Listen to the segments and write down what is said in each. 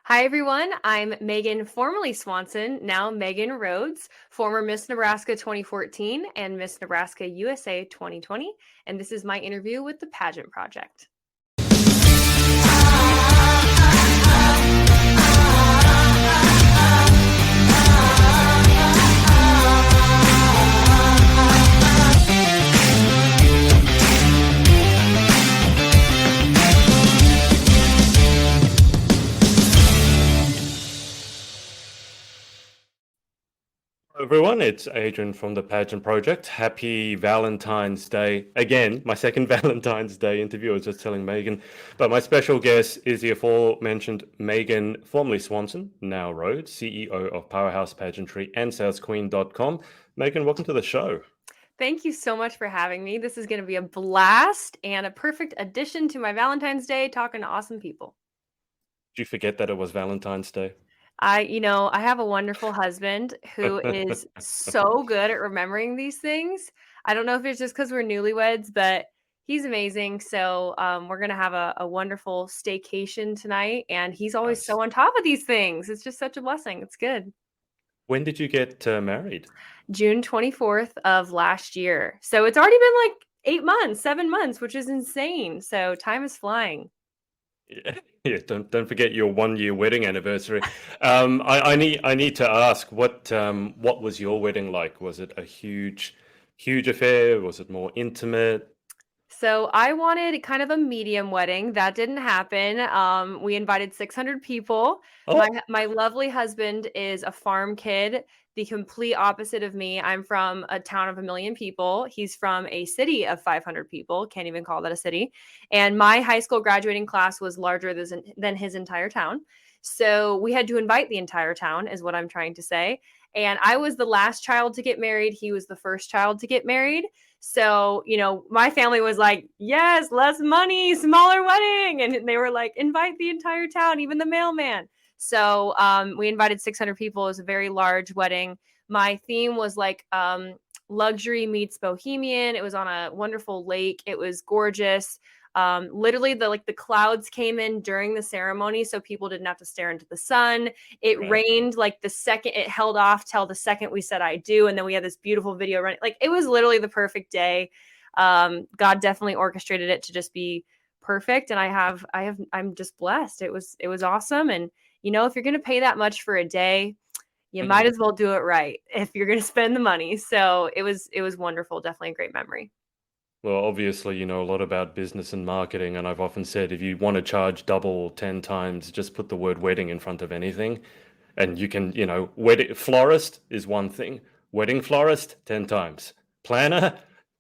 Hi, everyone. I'm Megan, formerly Swanson, now Megan Rhodes, former Miss Nebraska 2014 and Miss Nebraska USA 2020. And this is my interview with the Pageant Project. Hello everyone, it's Adrian from the Pageant Project. Happy Valentine's Day. Again, my second Valentine's Day interview. I was just telling Megan. But my special guest is the aforementioned Megan, formerly Swanson, now Rhodes, CEO of Powerhouse Pageantry and salesqueen.com. Megan, welcome to the show. Thank you so much for having me. This is going to be a blast and a perfect addition to my Valentine's Day talking to awesome people. Did you forget that it was Valentine's Day? I have a wonderful husband who is so good at remembering these things. I don't know if it's just because we're newlyweds, but he's amazing. So we're gonna have a wonderful staycation tonight, and he's always Nice. so on top of these things. It's just such a blessing. It's good. When did you get married? June 24th of last year. So it's already been like 8 months, 7 months, which is insane. So time is flying. Yeah, yeah. Don't forget your 1 year wedding anniversary. I need to ask what was your wedding like? Was it a huge affair? Was it more intimate? So I wanted kind of a medium wedding. That didn't happen. We invited 600 people. Oh, My lovely husband is a farm kid, the complete opposite of me. I'm from a town of 1 million people. He's from a city of 500 people. Can't even call that a city. And my high school graduating class was larger than his entire town. So we had to invite the entire town, is what I'm trying to say. And I was the last child to get married. He was the first child to get married. So, my family was like, yes, less money, smaller wedding. And they were like, invite the entire town, even the mailman. So we invited 600 people. It was a very large wedding. My theme was like luxury meets bohemian. It was on a wonderful lake. It was gorgeous. Literally the clouds came in during the ceremony, so people didn't have to stare into the sun. It right. rained like the second it held off till the second we said I do, and then we had this beautiful video running. Like it was literally the perfect day. God definitely orchestrated it to just be perfect, and I'm just blessed. It was awesome, and if you're gonna pay that much for a day, you might Mhm. as well do it right if you're gonna spend the money. So it was wonderful. Definitely a great memory. Well, obviously, you know a lot about business and marketing, and I've often said if you want to charge double or 10 times, just put the word wedding in front of anything, and you can, wedding florist is one thing, wedding florist 10 times, planner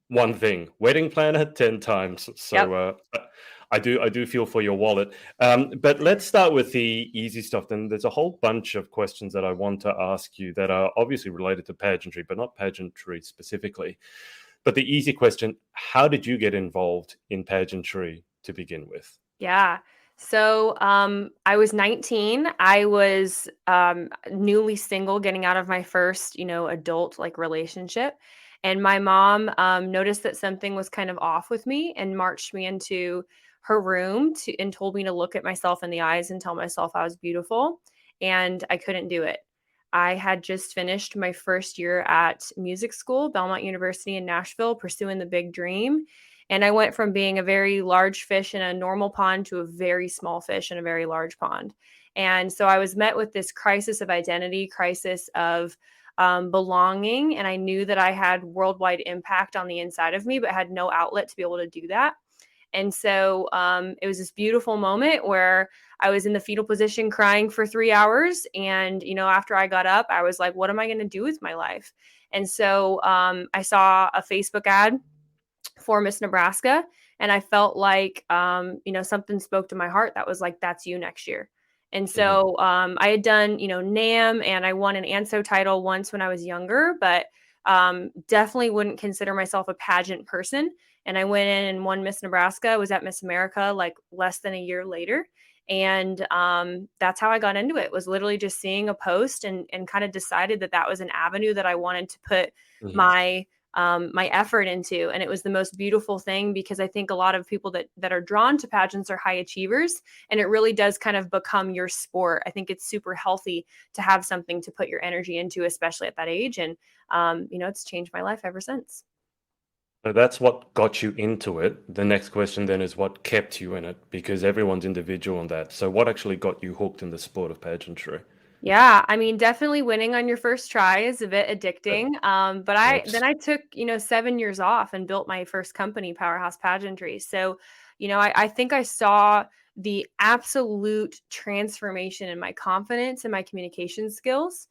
one thing, wedding planner 10 times. Yep. So I do feel for your wallet. But let's start with the easy stuff. Then there's a whole bunch of questions that I want to ask you that are obviously related to pageantry, but not pageantry specifically. But the easy question, how did you get involved in pageantry to begin with? Yeah. So I was 19. I was newly single, getting out of my first, adult like relationship. And my mom noticed that something was kind of off with me and marched me into her room and told me to look at myself in the eyes and tell myself I was beautiful. And I couldn't do it. I had just finished my first year at music school, Belmont University in Nashville, pursuing the big dream. And I went from being a very large fish in a normal pond to a very small fish in a very large pond. And so I was met with this crisis of identity, crisis of belonging. And I knew that I had worldwide impact on the inside of me, but had no outlet to be able to do that. And so it was this beautiful moment where I was in the fetal position crying for 3 hours. And, after I got up, I was like, what am I going to do with my life? And so I saw a Facebook ad for Miss Nebraska. And I felt like, something spoke to my heart that was like, that's you next year. And Mhm. so I had done, NAM, and I won an ANSO title once when I was younger, but definitely wouldn't consider myself a pageant person. And I went in and won Miss Nebraska, was at Miss America like less than a year later. And that's how I got into it, was literally just seeing a post and kind of decided that that was an avenue that I wanted to put Mhm. my my effort into. And it was the most beautiful thing, because I think a lot of people that are drawn to pageants are high achievers, and it really does kind of become your sport. I think it's super healthy to have something to put your energy into, especially at that age. And it's changed my life ever since. So that's what got you into it. The next question then is what kept you in it, because everyone's individual on that. So what actually got you hooked in the sport of pageantry? Yeah, I mean, definitely winning on your first try is a bit Yep. addicting. But I Yes. then I took, 7 years off and built my first company, Powerhouse Pageantry. So, I think I saw the absolute transformation in my confidence and my communication skills.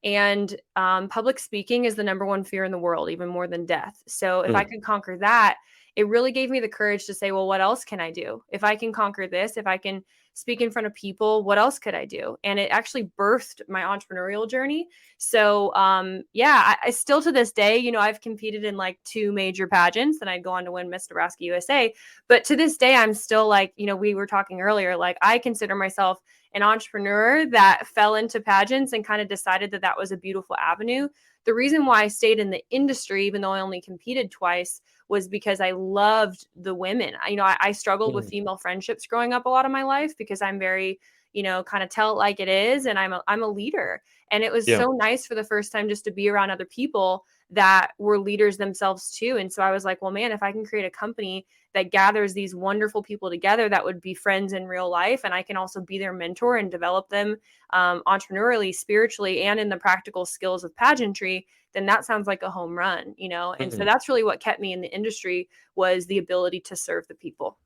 And public speaking is the number one fear in the world, even more than death. So if I Mm, could conquer that, it really gave me the courage to say, well, what else can I do? If I can conquer this, if I can speak in front of people, what else could I do? And it actually birthed my entrepreneurial journey. So yeah, I still to this day, I've competed in like two major pageants, and I'd go on to win Miss Nebraska USA. But to this day, I'm still like, we were talking earlier, like I consider myself an entrepreneur that fell into pageants and kind of decided that that was a beautiful avenue. The reason why I stayed in the industry, even though I only competed twice, was because I loved the women. I struggled with mm, female friendships growing up a lot of my life, because I'm very, kind of tell it like it is, and I'm a leader. And it was yeah. so nice for the first time just to be around other people that were leaders themselves too. And so I was like, well, man, if I can create a company that gathers these wonderful people together that would be friends in real life, and I can also be their mentor and develop them entrepreneurially, spiritually, and in the practical skills of pageantry, then that sounds like a home run. And so Mm. that's really what kept me in the industry, was the ability to serve the people.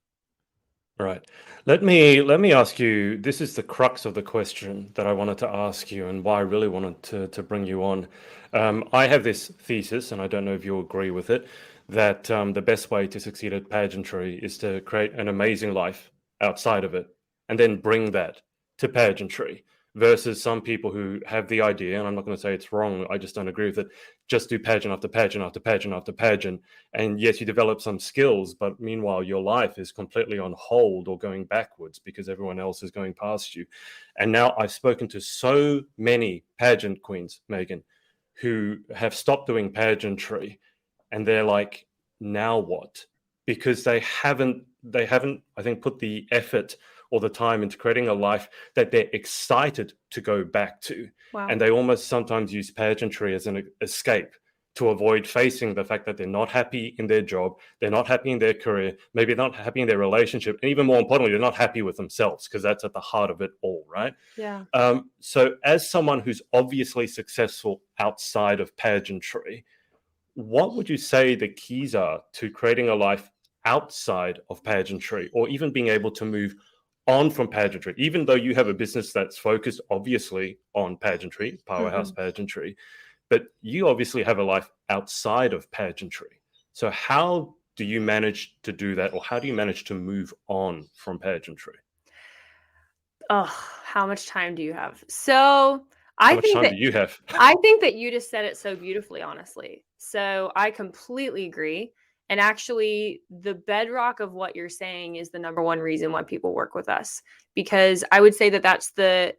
Right. Let me ask you, this is the crux of the question that I wanted to ask you and why I really wanted to bring you on. I have this thesis, and I don't know if you agree with it, that the best way to succeed at pageantry is to create an amazing life outside of it and then bring that to pageantry versus some people who have the idea, and I'm not going to say it's wrong, I just don't agree with it, just do pageant after pageant after pageant after pageant. And yes, you develop some skills, but meanwhile, your life is completely on hold or going backwards because everyone else is going past you. And now I've spoken to so many pageant queens, Megan, who have stopped doing pageantry, and they're like, now what? Because they haven't, I think, put the effort or the time into creating a life that they're excited to go back to. Wow. And they almost sometimes use pageantry as an escape to avoid facing the fact that they're not happy in their job, they're not happy in their career, maybe they're not happy in their relationship, and even more importantly, they're not happy with themselves, because that's at the heart of it all, right? Yeah. So, as someone who's obviously successful outside of pageantry, what would you say the keys are to creating a life outside of pageantry, or even being able to move on from pageantry, even though you have a business that's focused obviously on pageantry, Powerhouse Mhm. Pageantry, but you obviously have a life outside of pageantry. So how do you manage to do that, or how do you manage to move on from pageantry? Oh, how much time do you have? So How I much think time that do you have? I think that you just said it so beautifully, honestly. So I completely agree. And actually, the bedrock of what you're saying is the number one reason why people work with us. Because I would say that that's the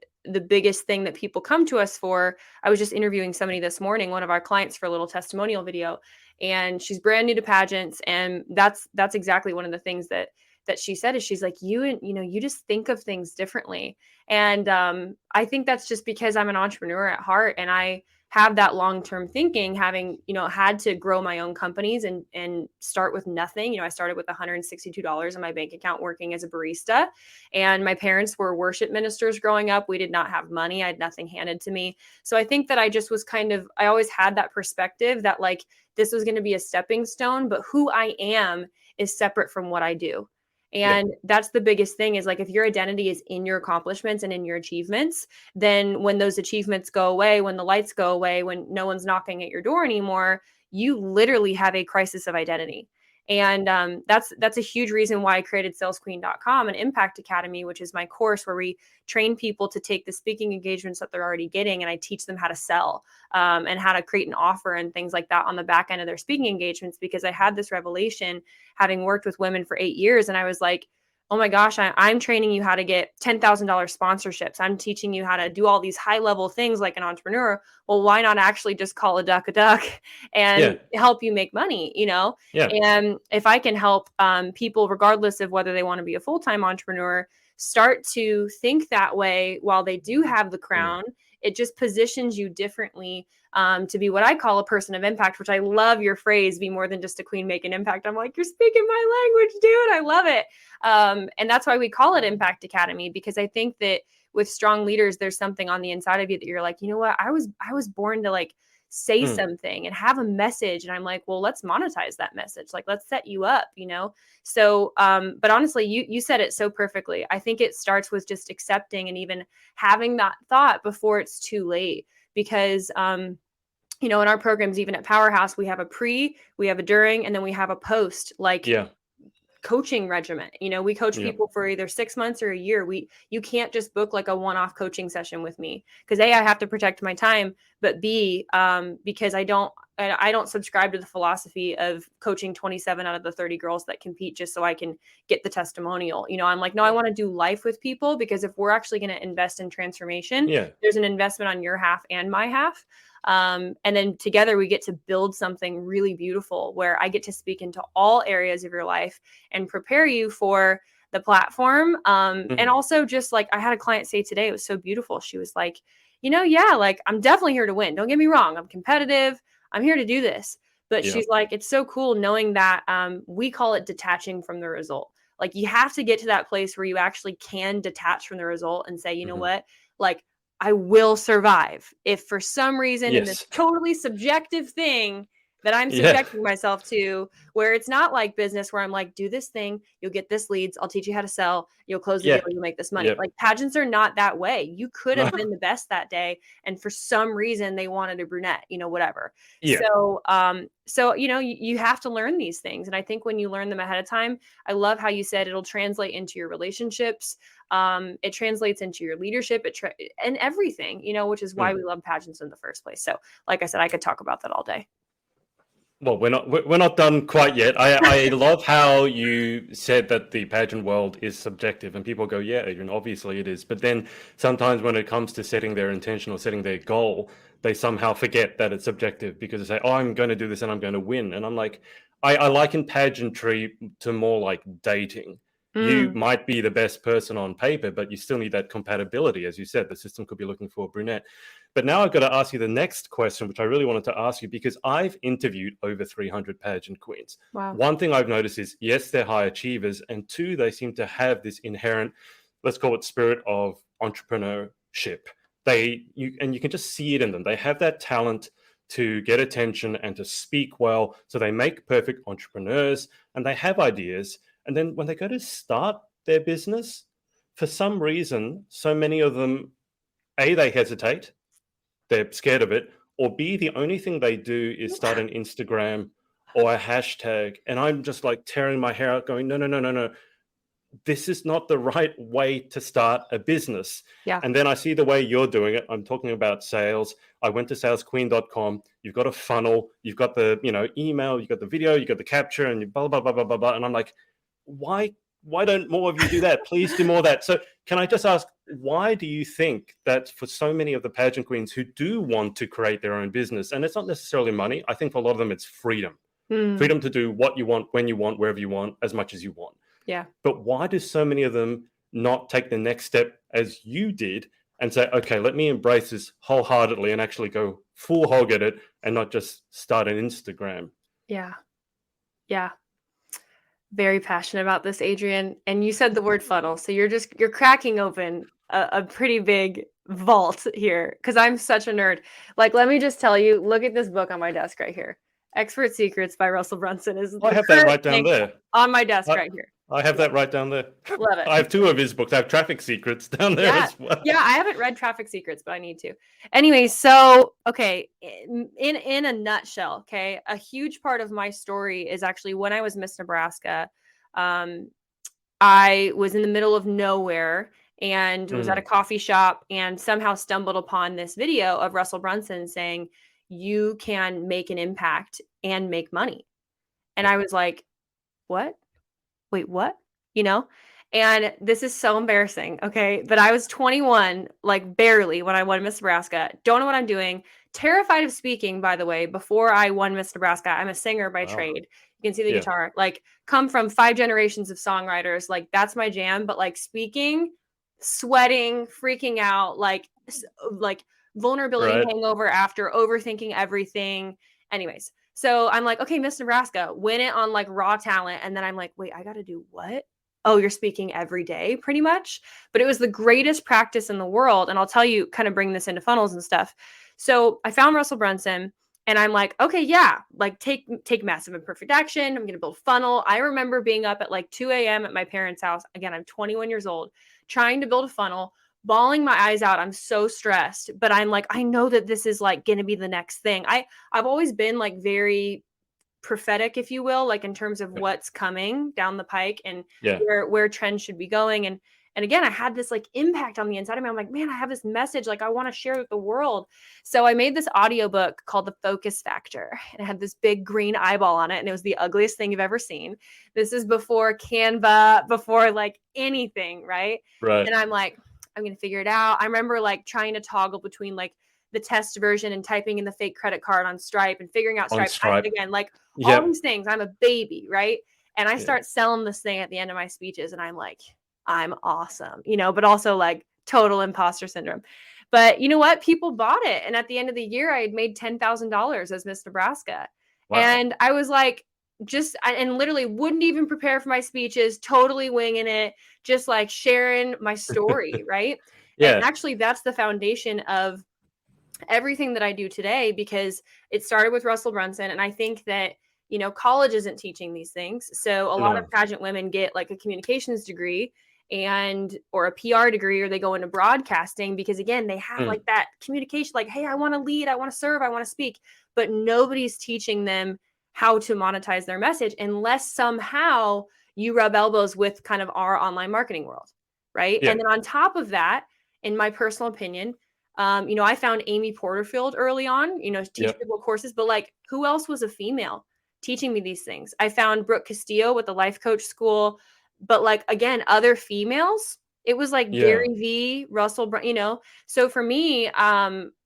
biggest thing that people come to us for. I was just interviewing somebody this morning, one of our clients, for a little testimonial video, and she's brand new to pageants, and that's exactly one of the things that she said is she's like, you just think of things differently. And I think that's just because I'm an entrepreneur at heart, and I have that long-term thinking, having, had to grow my own companies and start with nothing. I started with $162 in my bank account working as a barista. And my parents were worship ministers growing up. We did not have money. I had nothing handed to me. So I think that I just was I always had that perspective that like this was going to be a stepping stone, but who I am is separate from what I do. Yeah. And that's the biggest thing, is like if your identity is in your accomplishments and in your achievements, then when those achievements go away, when the lights go away, when no one's knocking at your door anymore, you literally have a crisis of identity. And that's a huge reason why I created salesqueen.com and Impact Academy, which is my course where we train people to take the speaking engagements that they're already getting, and I teach them how to sell and how to create an offer and things like that on the back end of their speaking engagements. Because I had this revelation, having worked with women for 8 years, and I was like, oh my gosh, I'm training you how to get $10,000 sponsorships. I'm teaching you how to do all these high level things like an entrepreneur. Well, why not actually just call a duck Yeah. and help you make money, you know? Yeah. And if I can help people, regardless of whether they want to be a full-time entrepreneur, start to think that way while they do have the Mm. crown, it just positions you differently to be what I call a person of impact, which I love your phrase, be more than just a queen, make an impact. I'm like, you're speaking my language, dude. I love it. And that's why we call it Impact Academy, because I think that with strong leaders, there's something on the inside of you that you're like, you know what? I was born to like say Mm. something and have a message. And I'm like, well, let's monetize that message. Like, let's set you up, you know? So, but honestly, you said it so perfectly. I think it starts with just accepting and even having that thought before it's too late. Because you know, in our programs, even at Powerhouse, we have a pre, we have a during, and then we have a post, like Yeah. coaching regimen. You know, we coach Yeah. people for either 6 months or a year. You can't just book like a one-off coaching session with me, because A, I have to protect my time, but B, because I don't subscribe to the philosophy of coaching 27 out of the 30 girls that compete just so I can get the testimonial. You know, I'm like, no, I Yeah. want to do life with people, because if we're actually going to invest in transformation, Yeah. there's an investment on your half and my half. And then together we get to build something really beautiful where I get to speak into all areas of your life and prepare you for the platform. And Mm. also, just like I had a client say today, it was so beautiful. She was like, you know, yeah, like I'm definitely here to win. Don't get me wrong. I'm competitive. I'm here to do this. But Yeah. she's like, it's so cool knowing that we call it detaching from the result. Like, you have to get to that place where you actually can detach from the result and say, you know Hmm. what? Like, I will survive. If for some reason in this Yes. totally subjective thing that I'm Yeah. subjecting myself to, where it's not like business where I'm like, do this thing, you'll get this leads, I'll teach you how to sell, you'll close the deal, Yeah. you'll make this money. Yeah. Like, pageants are not that way. You could No. have been the best that day, and for some reason they wanted a brunette, you know, whatever. Yeah. So you know, you have to learn these things. And I think when you learn them ahead of time, I love how you said it'll translate into your relationships. It translates into your leadership, and everything, you know, which is why Mm. we love pageants in the first place. So, like I said, I could talk about that all day. Well, we're not done quite yet. I love how you said that the pageant world is subjective, and people go, "Yeah, Adrian, obviously it is." But then sometimes when it comes to setting their intention or setting their goal, they somehow forget that it's subjective because they say, "Oh, I'm going to do this and I'm going to win." And I'm like, I liken pageantry to more like dating. You Mm, might be the best person on paper, but you still need that compatibility, as you said. The system could be looking for a brunette. But now I've got to ask you the next question, which I really wanted to ask you because I've interviewed over 300 pageant queens. wow. One thing I've noticed is yes, they're high achievers, and two, they seem to have this inherent, let's call it spirit of entrepreneurship. And you can just see it in them. They have that talent to get attention and to speak well. So they make perfect entrepreneurs and they have ideas. And then when they go to start their business, for some reason, so many of them, A, they hesitate, they're scared of it, or B, the only thing they do is start an Instagram or a hashtag. And I'm just like tearing my hair out, going, no, no, no, no, no. This is not the right way to start a business. Yeah. And then I see the way you're doing it. I'm talking about sales. I went to salesqueen.com. You've got a funnel, you've got the, email, you've got the video, you've got the capture, and you blah, blah, blah, blah, blah, blah. And I'm like, why don't more of you do that? Please do more of that. So can I just ask, why do you think that for so many of the pageant queens who do want to create their own business, and it's not necessarily money, I think for a lot of them it's freedom, Mm, freedom to do what you want, when you want, wherever you want, as much as you want. yeah. But why do so many of them not take the next step as you did and say, okay, let me embrace this wholeheartedly and actually go full hog at it and not just start an Instagram? Yeah. Yeah. Very passionate about this, Adrian. And you said the word funnel. So you're cracking open a pretty big vault here, because I'm such a nerd. Like, let me just tell you, look at this book on my desk right here. Expert Secrets by Russell Brunson is I the have that current right down thing there. on my desk I, right here. I have Love that right down there. it. Love it. I have two of his books. I have Traffic Secrets down there Yeah. as well. Yeah, I haven't read Traffic Secrets, but I need to. Anyway, so okay, in a nutshell, okay, a huge part of my story is actually when I was Miss Nebraska. Um, I was in the middle of nowhere and was at a Mm, coffee shop and somehow stumbled upon this video of Russell Brunson saying, you can make an impact and make money. And yeah. I was like, what? Wait, what? You know? And this is so embarrassing, okay? But I was 21, like barely, when I won Miss Nebraska. Don't know what I'm doing. Terrified of speaking, by the way, before I won Miss Nebraska. I'm a singer by Wow. trade. You can see the Yeah. guitar. Like, come from 5 generations of songwriters. Like, that's my jam. But like speaking, sweating, freaking out, like vulnerability Right. hangover after overthinking everything. Anyways, so I'm like, okay, Miss Nebraska, win it on like raw talent. And then I'm like, wait, I got to do what? Oh, you're speaking every day, pretty much. But it was the greatest practice in the world. And I'll tell you, kind of bring this into funnels and stuff. So I found Russell Brunson and I'm like, okay, yeah, like take massive imperfect action. I'm gonna build funnel. I remember being up at like 2 a.m. at my parents' house. Again, I'm 21 years old, trying to build a funnel, bawling my eyes out. I'm so stressed, but I'm like, I know that this is like gonna be the next thing. I've always been like very prophetic, if you will, like in terms of what's coming down the pike and Yeah. where trends should be going. And again, I had this like impact on the inside of me. I'm like, man, I have this message like I want to share with the world. So I made this audiobook called The Focus Factor. And it had this big green eyeball on it. And it was the ugliest thing you've ever seen. This is before Canva, before like anything, right? Right. And I'm like, I'm gonna figure it out. I remember like trying to toggle between like the test version and typing in the fake credit card on Stripe and figuring out On Stripe. Stripe. Again, like all Yep. these things. I'm a baby, right? And I Yeah. start selling this thing at the end of my speeches, and I'm like, I'm awesome, but also like total imposter syndrome. But you know what? People bought it. And at the end of the year, I had made $10,000 as Miss Nebraska. Wow. And I was like, and literally wouldn't even prepare for my speeches, totally winging it, just like sharing my story, right? And Yeah. actually, that's the foundation of everything that I do today because it started with Russell Brunson. And I think that, college isn't teaching these things. So a lot of No. pageant women get like a communications degree or a PR degree, or they go into broadcasting because again, they have Mm. like that communication, like, hey, I want to lead, I want to serve, I want to speak, but nobody's teaching them how to monetize their message unless somehow you rub elbows with kind of our online marketing world. Right. Yeah. And then on top of that, in my personal opinion, I found Amy Porterfield early on, to teach Yep. people courses, but like who else was a female teaching me these things? I found Brooke Castillo with the life coach school, but like again, other females, it was like Yeah. Gary V, Russell, So for me,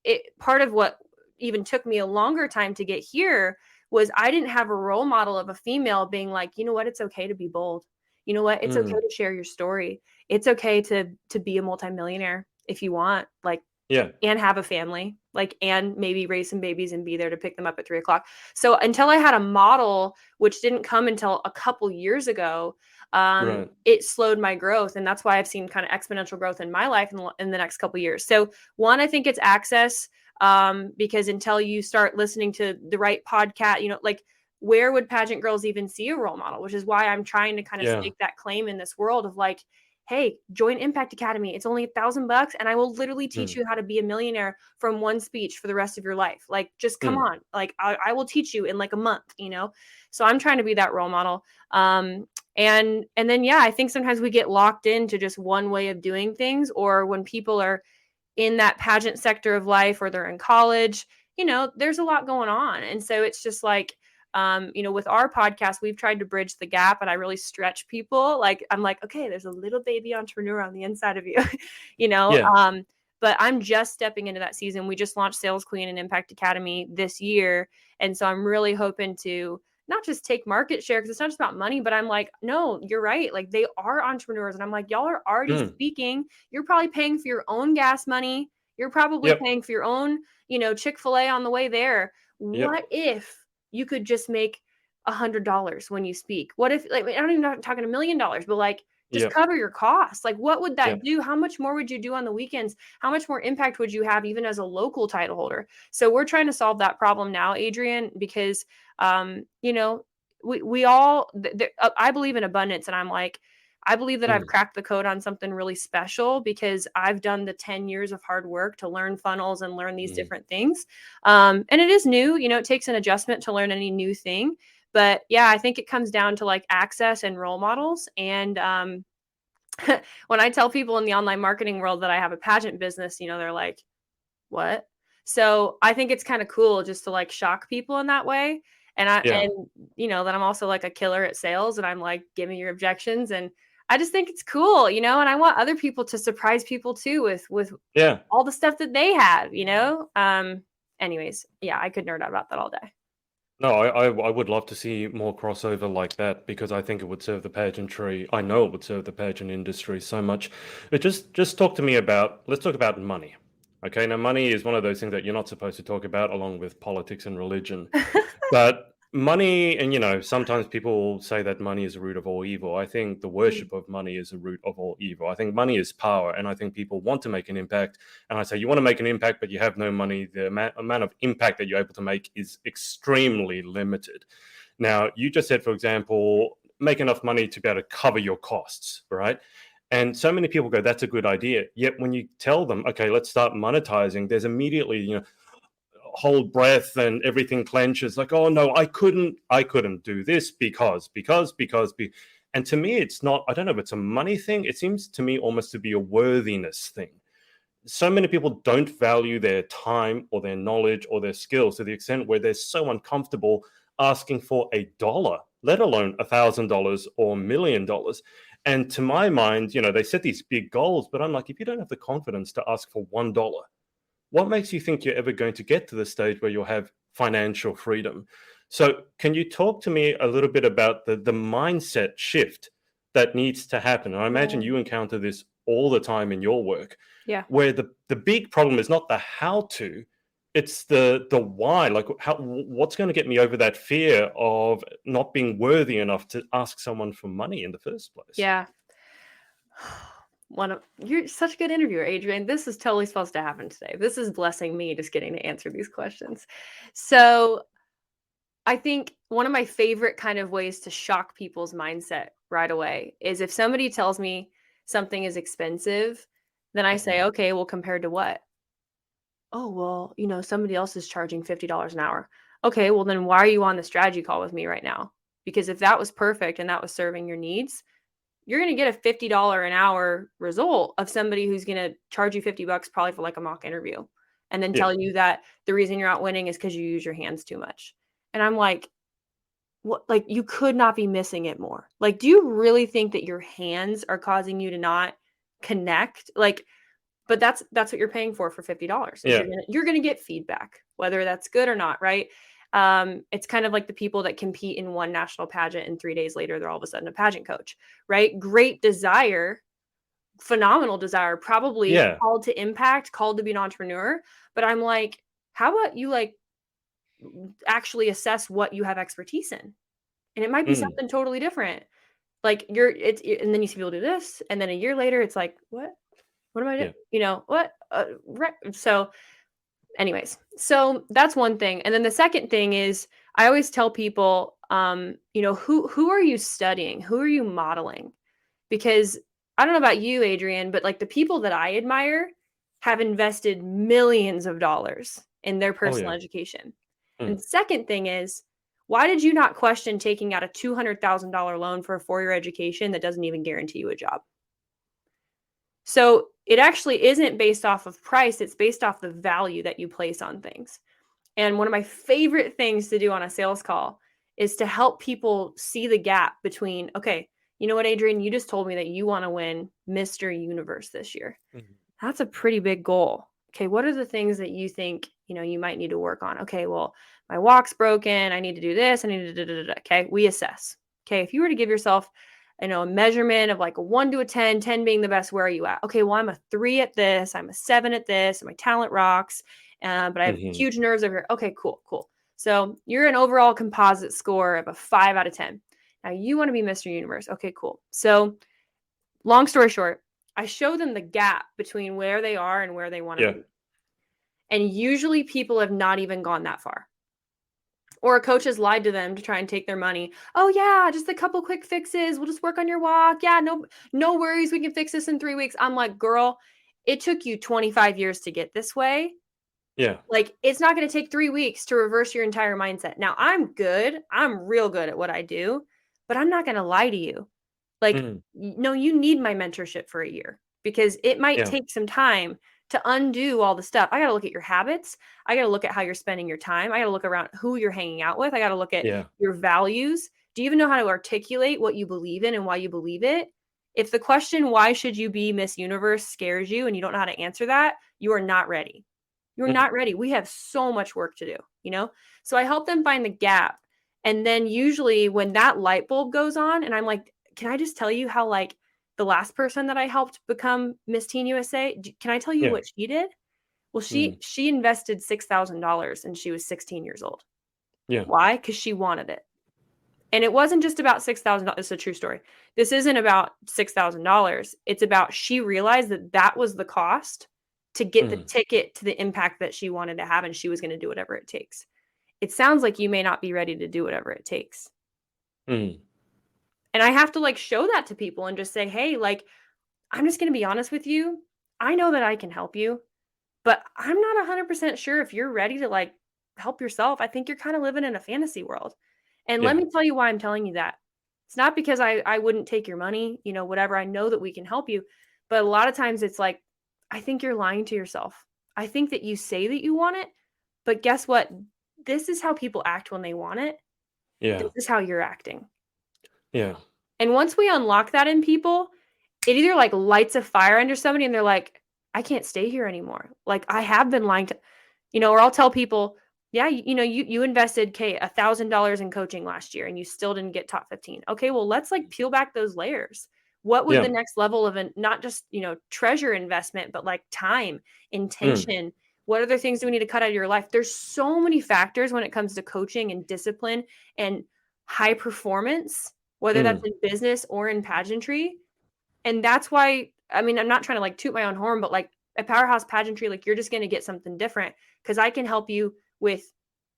it part of what even took me a longer time to get here was I didn't have a role model of a female being like, you know what, it's okay to be bold. You know what, it's okay Mm. to share your story. It's okay to be a multimillionaire if you want. Like Yeah. and have a family, like, and maybe raise some babies and be there to pick them up at 3 o'clock. So until I had a model, which didn't come until a couple years ago, Right. it slowed my growth. And that's why I've seen kind of exponential growth in my life in the next couple years. So one, I think it's access, because until you start listening to the right podcast, like where would pageant girls even see a role model, which is why I'm trying to kind of Yeah. stake that claim in this world of like, hey, join Impact Academy. It's only $1,000 and I will literally teach Mm. you how to be a millionaire from one speech for the rest of your life. Like, just come Mm. on. Like, I will teach you in like a month. So I'm trying to be that role model. And then, yeah, I think sometimes we get locked into just one way of doing things, or when people are in that pageant sector of life or they're in college, there's a lot going on. And so it's just like, with our podcast, we've tried to bridge the gap and I really stretch people. Like, I'm like, okay, there's a little baby entrepreneur on the inside of you, you know? Yeah. But I'm just stepping into that season. We just launched Sales Queen and Impact Academy this year. And so I'm really hoping to not just take market share because it's not just about money, but I'm like, no, you're right. Like they are entrepreneurs. And I'm like, y'all are already Mm. speaking. You're probably paying for your own gas money. You're probably Yep. paying for your own, Chick-fil-A on the way there. Yep. What if you could just make $100 when you speak? What if, like, I don't even not talking $1 million, but like just Yep. cover your costs. Like, what would that Yep. do? How much more would you do on the weekends? How much more impact would you have even as a local title holder? So we're trying to solve that problem now, Adrian, because we all I believe in abundance, and I'm like, I believe that I've Mm. cracked the code on something really special because I've done the 10 years of hard work to learn funnels and learn these Mm. different things. And it is new, it takes an adjustment to learn any new thing. But yeah, I think it comes down to like access and role models. And when I tell people in the online marketing world that I have a pageant business, they're like, what? So I think it's kind of cool just to like shock people in that way. And Yeah. that I'm also like a killer at sales and I'm like, give me your objections. And I just think it's cool, and I want other people to surprise people too with Yeah. all the stuff that they have. Anyways, yeah, I could nerd out about that all day. No, I would love to see more crossover like that because I think it would serve the pageantry. I know it would serve the pageant industry so much. But just talk to me about, let's talk about money. Okay, now money is one of those things that you're not supposed to talk about along with politics and religion. But money, and sometimes people say that money is the root of all evil. I think the Mm. worship of money is the root of all evil. I think money is power, and I think people want to make an impact. And I say, you want to make an impact, but you have no money. The amount of impact that you're able to make is extremely limited. Now, you just said, for example, make enough money to be able to cover your costs, right? And so many people go, that's a good idea. Yet when you tell them, okay, let's start monetizing, there's immediately, hold breath and everything clenches like, oh no, I couldn't do this because and to me it's not, I don't know if it's a money thing. It seems to me almost to be a worthiness thing. So many people don't value their time or their knowledge or their skills to the extent where they're so uncomfortable asking for $1, let alone $1,000 or $1 million. And to my mind, they set these big goals, but I'm like, if you don't have the confidence to ask for $1, what makes you think you're ever going to get to the stage where you'll have financial freedom? So, can you talk to me a little bit about the mindset shift that needs to happen? And I imagine Yeah. you encounter this all the time in your work, Yeah. where the big problem is not the how to, it's the why. Like, what's going to get me over that fear of not being worthy enough to ask someone for money in the first place? Yeah. You're such a good interviewer, Adrian. This is totally supposed to happen today. This is blessing me just getting to answer these questions. So I think one of my favorite kind of ways to shock people's mindset right away is if somebody tells me something is expensive, then I say, Mhm. okay, well, compared to what? Oh, well, somebody else is charging $50 an hour. Okay, well, then why are you on the strategy call with me right now? Because if that was perfect and that was serving your needs, you're going to get a $50 an hour result of somebody who's going to charge you 50 bucks probably for like a mock interview and then Yeah. tell you that the reason you're not winning is because you use your hands too much. And I'm like, what? Like, you could not be missing it more. Like, do you really think that your hands are causing you to not connect? Like, but that's what you're paying for $50 is Yeah. you're gonna get feedback, whether that's good or not, right? It's kind of like the people that compete in one national pageant and 3 days later they're all of a sudden a pageant coach, right? Great desire, phenomenal desire, probably Yeah. called to impact, called to be an entrepreneur. But I'm like, how about you like actually assess what you have expertise in? And it might be Mm. something totally different. Like and then you see people do this, and then a year later, it's like, what? What am I doing? Yeah. What? Right. So, anyways, so that's one thing. And then the second thing is, I always tell people, who are you studying? Who are you modeling? Because I don't know about you, Adrian, but like the people that I admire have invested millions of dollars in their Oh personal yeah. education. And Mm. the second thing is, why did you not question taking out a $200,000 loan for a 4-year education that doesn't even guarantee you a job? So it actually isn't based off of price, it's based off the value that you place on things. And one of my favorite things to do on a sales call is to help people see the gap between, okay, you know what, Adrian, you just told me that you want to win Mr. Universe this year. Mhm. That's a pretty big goal. Okay, what are the things that you think, you might need to work on? Okay, well, my walk's broken. I need to do this. I need to do. Okay, we assess. Okay, if you were to give yourself, a measurement of like a 1 to a 10, 10 being the best, where are you at? Okay, well, I'm a 3 at this. I'm a 7 at this. My talent rocks, but I have Mhm. huge nerves over here. Okay, cool, cool. So you're an overall composite score of a 5 out of 10. Now you want to be Mr. Universe. Okay, cool. So long story short, I show them the gap between where they are and where they want to Yeah. be. And usually people have not even gone that far. Or a coach has lied to them to try and take their money. Oh yeah, just a couple quick fixes. We'll just work on your walk. Yeah, no worries. We can fix this in 3 weeks. I'm like, "Girl, it took you 25 years to get this way. Yeah. Like, it's not going to take 3 weeks to reverse your entire mindset." Now, I'm good. I'm real good at what I do, but I'm not going to lie to you. Like, Mm. no, you need my mentorship for a year because it might Yeah. take some time to undo all the stuff. I got to look at your habits. I got to look at how you're spending your time. I got to look around who you're hanging out with. I got to look at Yeah. your values. Do you even know how to articulate what you believe in and why you believe it? If the question, why should you be Miss Universe, scares you and you don't know how to answer that, you are not ready. You're Mm. not ready. We have so much work to do, you know? So I help them find the gap. And then usually when that light bulb goes on, and I'm like, can I just tell you how, like, the last person that I helped become Miss Teen USA, can I tell you Yeah. what she did? Well, Mm. she invested $6,000 and she was 16 years old. Yeah. Why? Because she wanted it. And it wasn't just about $6,000. It's a true story. This isn't about $6,000. It's about, she realized that that was the cost to get the Mm. ticket to the impact that she wanted to have, and she was going to do whatever it takes. It sounds like you may not be ready to do whatever it takes. Mm. And I have to, like, show that to people and just say, hey, like, I'm just going to be honest with you. I know that I can help you, but I'm not 100% sure if you're ready to, like, help yourself. I think you're kind of living in a fantasy world. And let Yeah. me tell you why I'm telling you that. It's not because I wouldn't take your money, you know, whatever. I know that we can help you. But a lot of times it's like, I think you're lying to yourself. I think that you say that you want it, but guess what? This is how people act when they want it. Yeah. This is how you're acting. Yeah. And once we unlock that in people, it either, like, lights a fire under somebody and they're like, I can't stay here anymore. Like, I have been lying to, you know, or I'll tell people, yeah, you know, you invested $1,000 in coaching last year and you still didn't get top 15. Okay, well, let's, like, peel back those layers. What would Yeah. the next level of, an not just, you know, treasure investment, but like time, Mm. intention? What other things do we need to cut out of your life? There's so many factors when it comes to coaching and discipline and high performance, whether that's Mm. in business or in pageantry. And that's why, I mean, I'm not trying to, like, toot my own horn, but, like, at Powerhouse Pageantry, like, you're just gonna get something different because I can help you with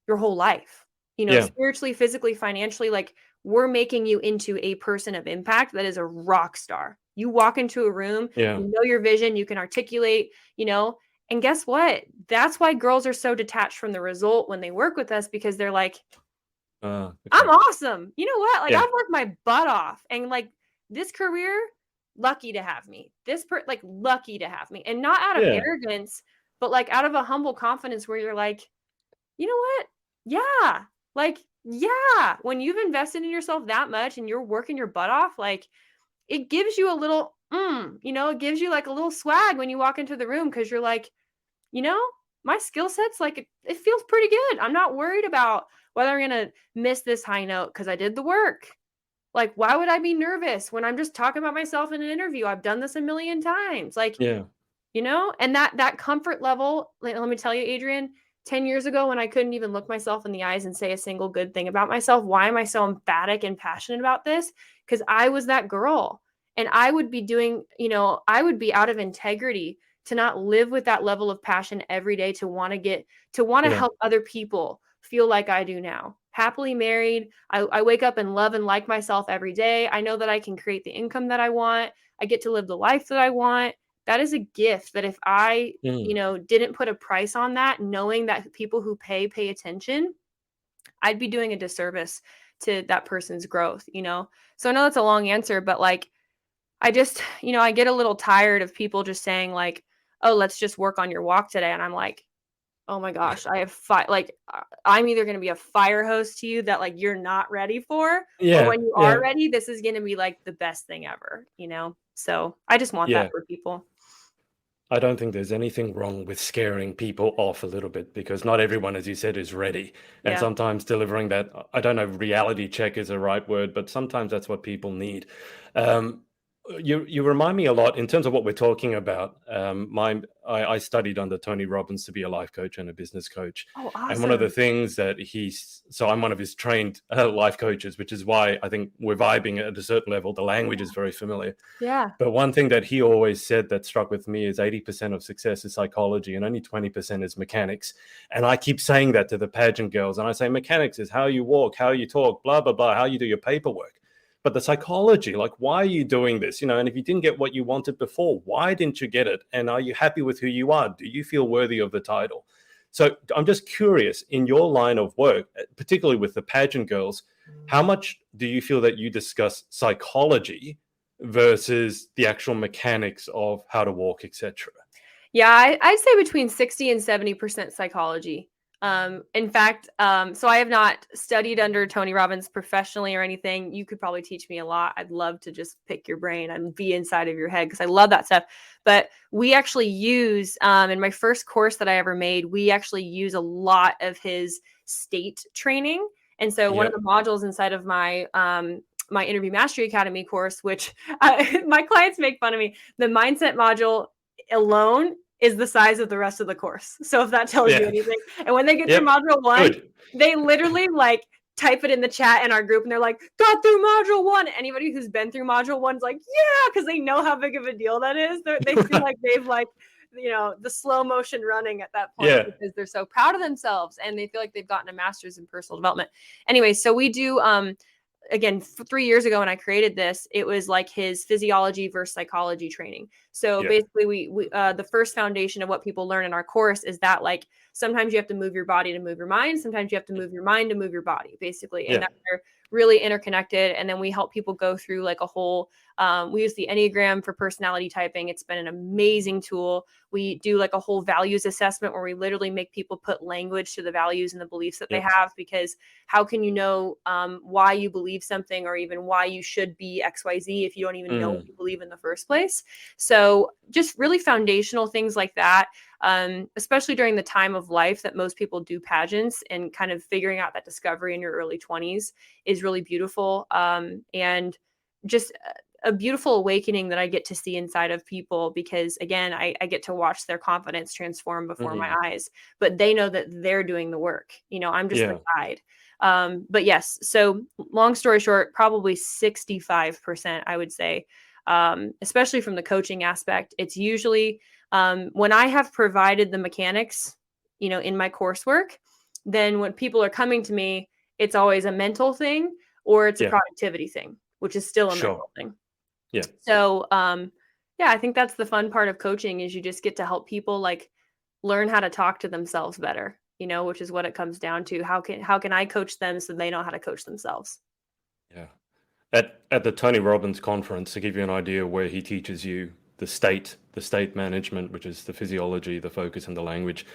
your whole life, you know, Yeah. spiritually, physically, financially. Like, we're making you into a person of impact that is a rock star. You walk into a room, Yeah. you know your vision, you can articulate, you know, and guess what? That's why girls are so detached from the result when they work with us, because they're like, I'm Okay. awesome. You know what? Like, Yeah. I've worked my butt off, and, like, this career, lucky to have me. Like, lucky to have me. And not out of Yeah. arrogance, but, like, out of a humble confidence where you're like, you know what? Yeah. Like, yeah. When you've invested in yourself that much and you're working your butt off, like, it gives you a little, you know, it gives you, like, a little swag when you walk into the room because you're like, you know, my skill set's, like, it feels pretty good. I'm not worried about whether I'm gonna miss this high note because I did the work. Like, why would I be nervous when I'm just talking about myself in an interview? I've done this a million times. Like, Yeah. you know, and that comfort level, like, let me tell you, Adrian, 10 years ago when I couldn't even look myself in the eyes and say a single good thing about myself, why am I so emphatic and passionate about this? Because I was that girl. And I would be doing, you know, I would be out of integrity to not live with that level of passion every day, to want to Yeah. help other people feel like I do now. Happily married. I wake up and love and like myself every day. I know that I can create the income that I want. I get to live the life that I want. That is a gift that if I, you Mm. know, didn't put a price on that, knowing that people who pay attention, I'd be doing a disservice to that person's growth, you know? So I know that's a long answer, but, like, I just, you know, I get a little tired of people just saying, like, oh, let's just work on your walk today. And I'm like, oh my gosh, I have I'm either going to be a fire hose to you that, like, you're not ready for, or Yeah. when you are Yeah. ready, this is going to be, like, the best thing ever, you know? So I just want that Yeah. for people. I don't think there's anything wrong with scaring people off a little bit because not everyone, as you said, is ready. And Yeah. sometimes delivering that, I don't know, reality check is a right word, but sometimes that's what people need. Um, you remind me a lot in terms of what we're talking about. I studied under Tony Robbins to be a life coach and a business coach. Oh, And one of the awesome. things that so I'm one of his trained life coaches, which is why I think we're vibing at a certain level. The language is very familiar. Yeah. But one thing that he always said that struck with me is 80% of success is psychology and only 20% is mechanics. And I keep saying that to the pageant girls. And I say, mechanics is how you walk, how you talk, blah, blah, blah, how you do your paperwork. But the psychology, like, why are you doing this? You know, and if you didn't get what you wanted before, why didn't you get it? And are you happy with who you are? Do you feel worthy of the title? So I'm just curious, in your line of work, particularly with the pageant girls, how much do you feel that you discuss psychology versus the actual mechanics of how to walk, etc.? Yeah, I'd say between 60 and 70% psychology. In fact, so I have not studied under Tony Robbins professionally or anything. You could probably teach me a lot. I'd love to just pick your brain and be inside of your head because I love that stuff. But we actually use, in my first course that I ever made, we actually use a lot of his state training. And so one of the Yep. modules inside of my my Interview Mastery Academy course, which my clients make fun of me, the mindset module alone is the size of the rest of the course. So if that tells you Yeah. anything. And when they get through Yep. module one, Good. they literally like type it in the chat in our group and they're like, got through module one. Anybody who's been through module one's like, yeah, because they know how big of a deal that is. They feel like they've like, the slow motion running at that point Yeah. because they're so proud of themselves and they feel like they've gotten a master's in personal development. Anyway, so we do again 3 years ago when I created this, it was like his physiology versus psychology training. So Yeah. basically we the first foundation of what people learn in our course is that like sometimes you have to move your body to move your mind, sometimes you have to move your mind to move your body, basically, and Yeah. that they're really interconnected. And then we help people go through like a whole we use the Enneagram for personality typing. It's been an amazing tool. We do like a whole values assessment where we literally make people put language to the values and the beliefs that they Yep. have, because how can you know why you believe something or even why you should be XYZ if you don't even know what Mm. you believe in the first place? So just really foundational things like that, especially during the time of life that most people do pageants, and kind of figuring out that discovery in your early 20s is really beautiful. And just a beautiful awakening that I get to see inside of people, because again, I get to watch their confidence transform before my Mm. eyes, but they know that they're doing the work. I'm just the Yeah. guide. But yes, so long story short, probably 65%, I would say, especially from the coaching aspect. It's usually when I have provided the mechanics, in my coursework, then when people are coming to me, it's always a mental thing or it's a Yeah. productivity thing, which is still a Sure. mental thing. Yeah. So, yeah, I think that's the fun part of coaching is you just get to help people like learn how to talk to themselves better, which is what it comes down to. How can I coach them so they know how to coach themselves? Yeah. At the Tony Robbins conference, to give you an idea where he teaches you the state management, which is the physiology, the focus, and the language.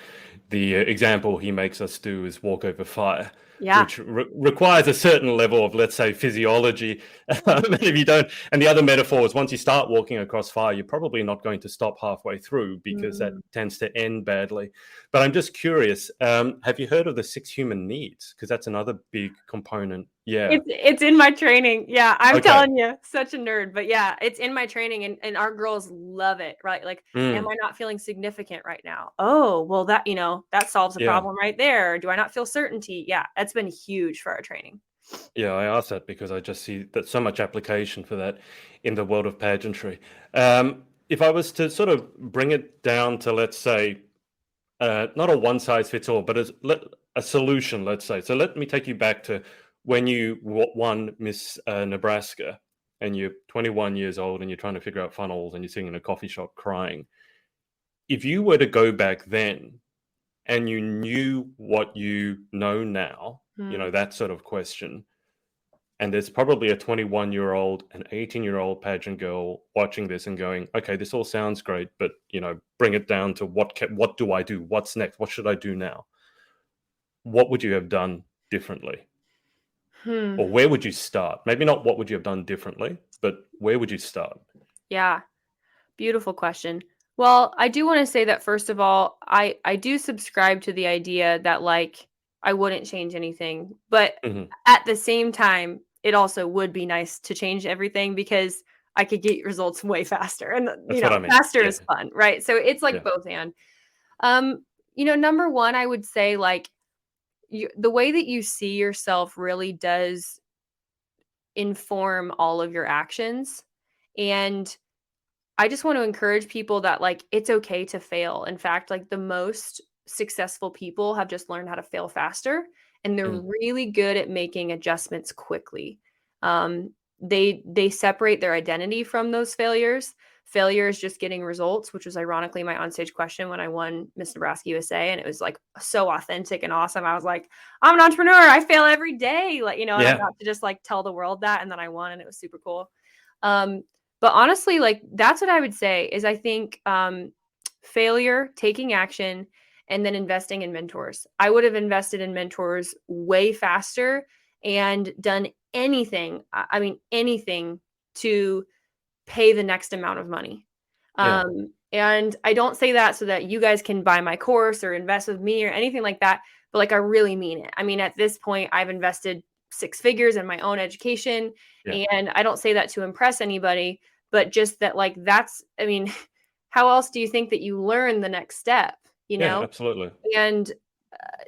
The example he makes us do is walk over fire, Yeah. which requires a certain level of, let's say, physiology. And if you don't, and the other metaphor is once you start walking across fire, you're probably not going to stop halfway through because that Mm. tends to end badly. But I'm just curious, have you heard of the 6 human needs? Because that's another big component. Yeah. It's in my training. Yeah, I'm Okay. telling you, such a nerd. But yeah, it's in my training and our girls love it, right? Like, am Mm, I not feeling significant right now? Oh, well that solves a yeah. problem right there. Do I not feel certainty? Yeah, that's been huge for our training. Yeah, I asked that because I just see that so much application for that in the world of pageantry. If I was to sort of bring it down to, let's say, not a one size fits all, but a solution, let's say. So let me take you back to when you won Miss Nebraska and you're 21 years old and you're trying to figure out funnels and you're sitting in a coffee shop crying. If you were to go back then and you knew what you know now, Hmm. that sort of question, and there's probably a 21-year-old, an 18-year-old pageant girl watching this and going, okay, this all sounds great, but bring it down to what do I do? What's next? What should I do now? What would you have done differently? Hmm. Or where would you start? Maybe not what would you have done differently, but where would you start? Yeah. Beautiful question. Well, I do want to say that first of all, I do subscribe to the idea that like I wouldn't change anything, but Hmm. at the same time, it also would be nice to change everything because I could get results way faster, and That's what I mean. faster Yeah. is fun, right? So it's like Yeah. both and. Number one, I would say like the way that you see yourself really does inform all of your actions, and I just want to encourage people that like it's okay to fail. In fact, like the most successful people have just learned how to fail faster, and they're Mm. really good at making adjustments quickly. They separate their identity from those failures. Failure is just getting results, which was ironically my onstage question when I won Miss Nebraska USA, and it was like so authentic and awesome. I was like, I'm an entrepreneur. I fail every day, like and I Yeah. got to just like tell the world that, and then I won, and it was super cool. Um, but honestly, like that's what I would say is I think failure, taking action, and then investing in mentors. I would have invested in mentors way faster and done anything, I mean, anything to pay the next amount of money. Yeah. And I don't say that so that you guys can buy my course or invest with me or anything like that, but like I really mean it. I mean, at this point, I've invested six figures in my own education, Yeah. and I don't say that to impress anybody, but just that, like, that's, I mean, how else do you think that you learn the next step, you Yeah, know? absolutely. And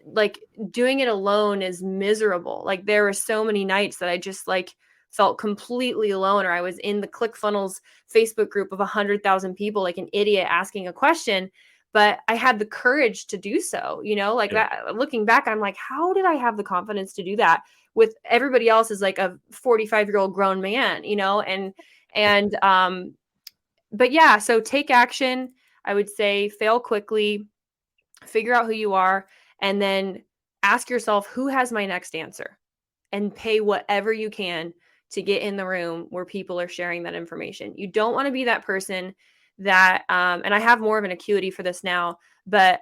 like doing it alone is miserable. Like there were so many nights that I just like felt completely alone, or I was in the ClickFunnels Facebook group of 100,000 people, like an idiot asking a question, but I had the courage to do so, like Yeah. that. Looking back, I'm like, how did I have the confidence to do that with everybody else is like a 45-year-old grown man, and but yeah, so take action. I would say fail quickly, figure out who you are, and then ask yourself, who has my next answer? And pay whatever you can to get in the room where people are sharing that information. You don't want to be that person that, and I have more of an acuity for this now, but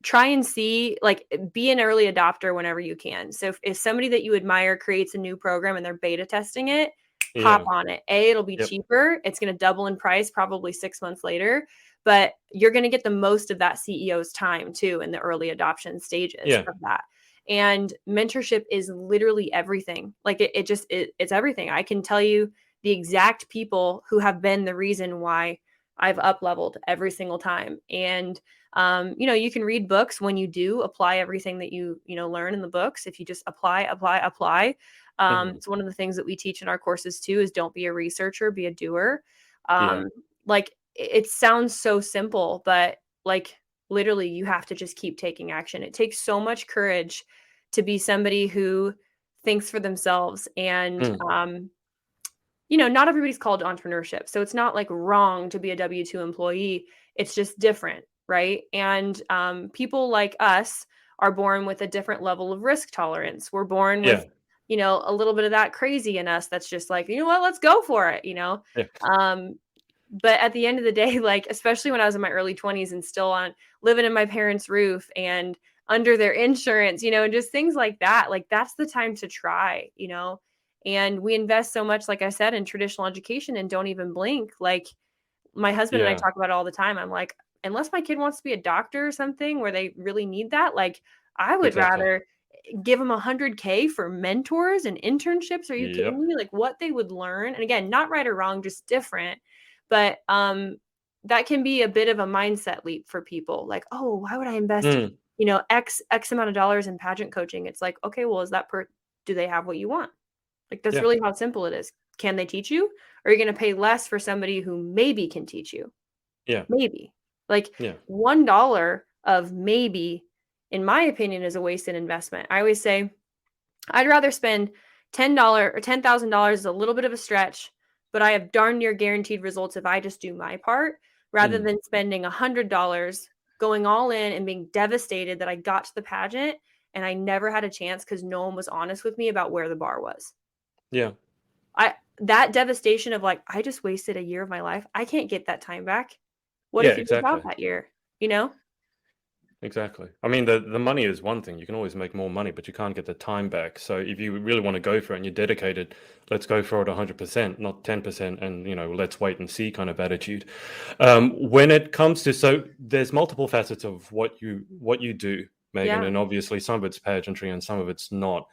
try and see, like, be an early adopter whenever you can. So if somebody that you admire creates a new program and they're beta testing it, hop Yeah. on it. It'll be Yep. cheaper. It's going to double in price probably 6 months later, but you're going to get the most of that CEO's time too in the early adoption stages Yeah. of that. And mentorship is literally everything. Like it's everything. I can tell you the exact people who have been the reason why I've up leveled every single time. And you can read books. When you do apply everything that you learn in the books, if you just apply. Hmm. It's one of the things that we teach in our courses too, is don't be a researcher, be a doer. Yeah. Like it sounds so simple, but like literally you have to just keep taking action. It takes so much courage to be somebody who thinks for themselves. And Mm. not everybody's called to entrepreneurship. So it's not like wrong to be a W-2 employee. It's just different, right? And people like us are born with a different level of risk tolerance. We're born with, Yeah. a little bit of that crazy in us that's just like, you know what, let's go for it. Yeah. Um, but at the end of the day, like, especially when I was in my early 20s and still on living in my parents' roof and under their insurance, and just things like that, like that's the time to try. And we invest so much, like I said, in traditional education and don't even blink. Like my husband and I Yeah. talk about it all the time. I'm like, unless my kid wants to be a doctor or something where they really need that, like I would Exactly. rather give them 100K for mentors and internships. Are you Yep. kidding me? Like what they would learn. And again, not right or wrong, just different. But that can be a bit of a mindset leap for people. Like, oh, why would I invest, Mm. X amount of dollars in pageant coaching? It's like, okay, well, do they have what you want? Like that's Yeah. really how simple it is. Can they teach you? Or are you going to pay less for somebody who maybe can teach you? Yeah. Maybe. Like Yeah. $1 of maybe, in my opinion, is a wasted investment. I always say I'd rather spend $10 or $10,000 is a little bit of a stretch, but I have darn near guaranteed results if I just do my part, rather Mm. than spending $100 going all in and being devastated that I got to the pageant and I never had a chance because no one was honest with me about where the bar was. Yeah. I That devastation of like, I just wasted a year of my life. I can't get that time back. What Yeah, if you move out exactly. that year? You know? Exactly. I mean, the money is one thing. You can always make more money, but you can't get the time back. So if you really want to go for it and you're dedicated, let's go for it 100%, not 10%, and let's wait and see kind of attitude. When it comes to, so there's multiple facets of what you do, Megan, Yeah. and obviously some of it's pageantry and some of it's not.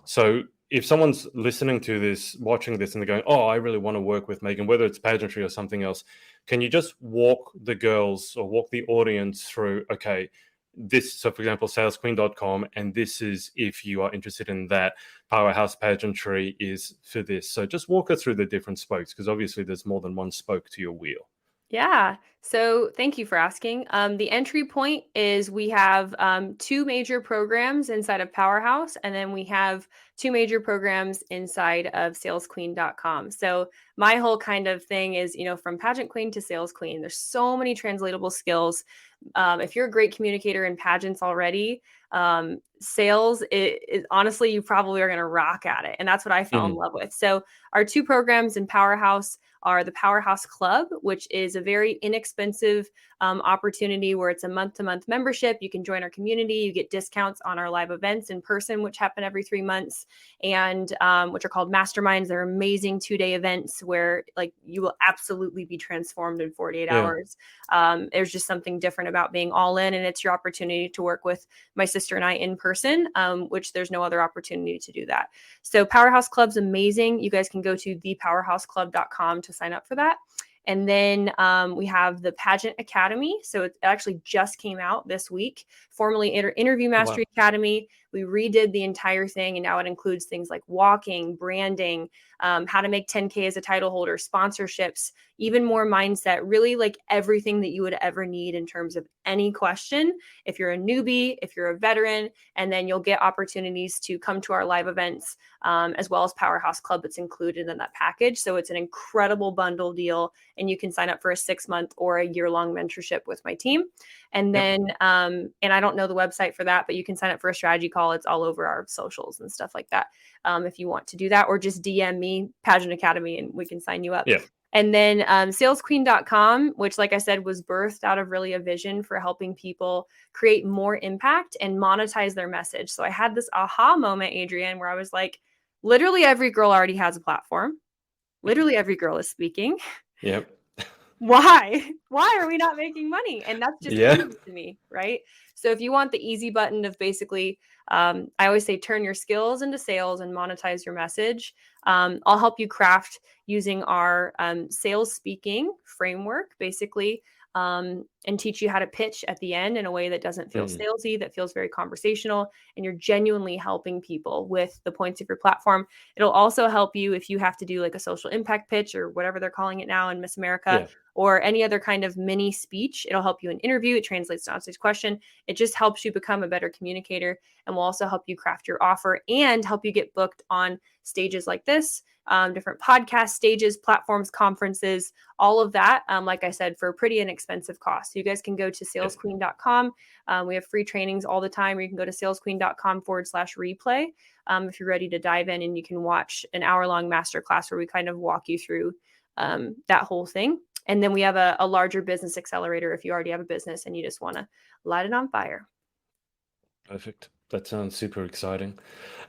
So if someone's listening to this, watching this, and they're going, "Oh, I really want to work with Megan," whether it's pageantry or something else, can you just walk the girls or walk the audience through? Okay, this, so for example, salesqueen.com, and this is if you are interested in that. Powerhouse Pageantry is for this. So just walk us through the different spokes, because obviously there's more than one spoke to your wheel. Yeah. So thank you for asking. The entry point is we have two major programs inside of Powerhouse, and then we have two major programs inside of salesqueen.com. So my whole kind of thing is, from pageant queen to sales queen, there's so many translatable skills. If you're a great communicator in pageants already, sales, honestly, you probably are going to rock at it. And that's what I fell in Mhm. love with. So our two programs in Powerhouse are the Powerhouse Club, which is a very inexpensive inexpensive opportunity where it's a month-to-month membership. You can join our community. You get discounts on our live events in person, which happen every 3 months, and which are called masterminds. They're amazing 2-day events where like you will absolutely be transformed in 48 Yeah. hours. There's just something different about being all in, and it's your opportunity to work with my sister and I in person, which there's no other opportunity to do that. So Powerhouse Club's amazing. You guys can go to thepowerhouseclub.com to sign up for that. And then we have the Pageant Academy. So it actually just came out this week, formerly Interview Mastery Wow. Academy. We redid the entire thing, and now it includes things like walking, branding, how to make 10K as a title holder, sponsorships, even more mindset, really like everything that you would ever need in terms of any question. If you're a newbie, if you're a veteran, and then you'll get opportunities to come to our live events, as well as Powerhouse Club. It's included in that package. So it's an incredible bundle deal, and you can sign up for a 6-month or a year-long mentorship with my team. And Yep. then, and I don't know the website for that, but you can sign up for a strategy call. It's all over our socials and stuff like that. If you want to do that, or just DM me, Pageant Academy, and we can sign you up. Yeah. And then salesqueen.com, which, like I said, was birthed out of really a vision for helping people create more impact and monetize their message. So I had this aha moment, Adrienne, where I was like, literally every girl already has a platform. Literally every girl is speaking. Yep. Why are we not making money? And that's just Yeah. easy to me, right? So if you want the easy button of basically, I always say turn your skills into sales and monetize your message. I'll help you craft using our sales speaking framework, basically, and teach you how to pitch at the end in a way that doesn't feel Mm. salesy, that feels very conversational, and you're genuinely helping people with the points of your platform. It'll also help you if you have to do like a social impact pitch or whatever they're calling it now in Miss America, Yeah. or any other kind of mini speech. It'll help you in interview. It translates to on-stage question. It just helps you become a better communicator, and will also help you craft your offer and help you get booked on stages like this, different podcast stages, platforms, conferences, all of that. Like I said, for a pretty inexpensive cost. So you guys can go to Yep. salesqueen.com. We have free trainings all the time, or you can go to salesqueen.com/replay if you're ready to dive in, and you can watch an hour-long masterclass where we kind of walk you through that whole thing. And then we have a larger business accelerator if you already have a business and you just want to light it on fire. Perfect. That sounds super exciting.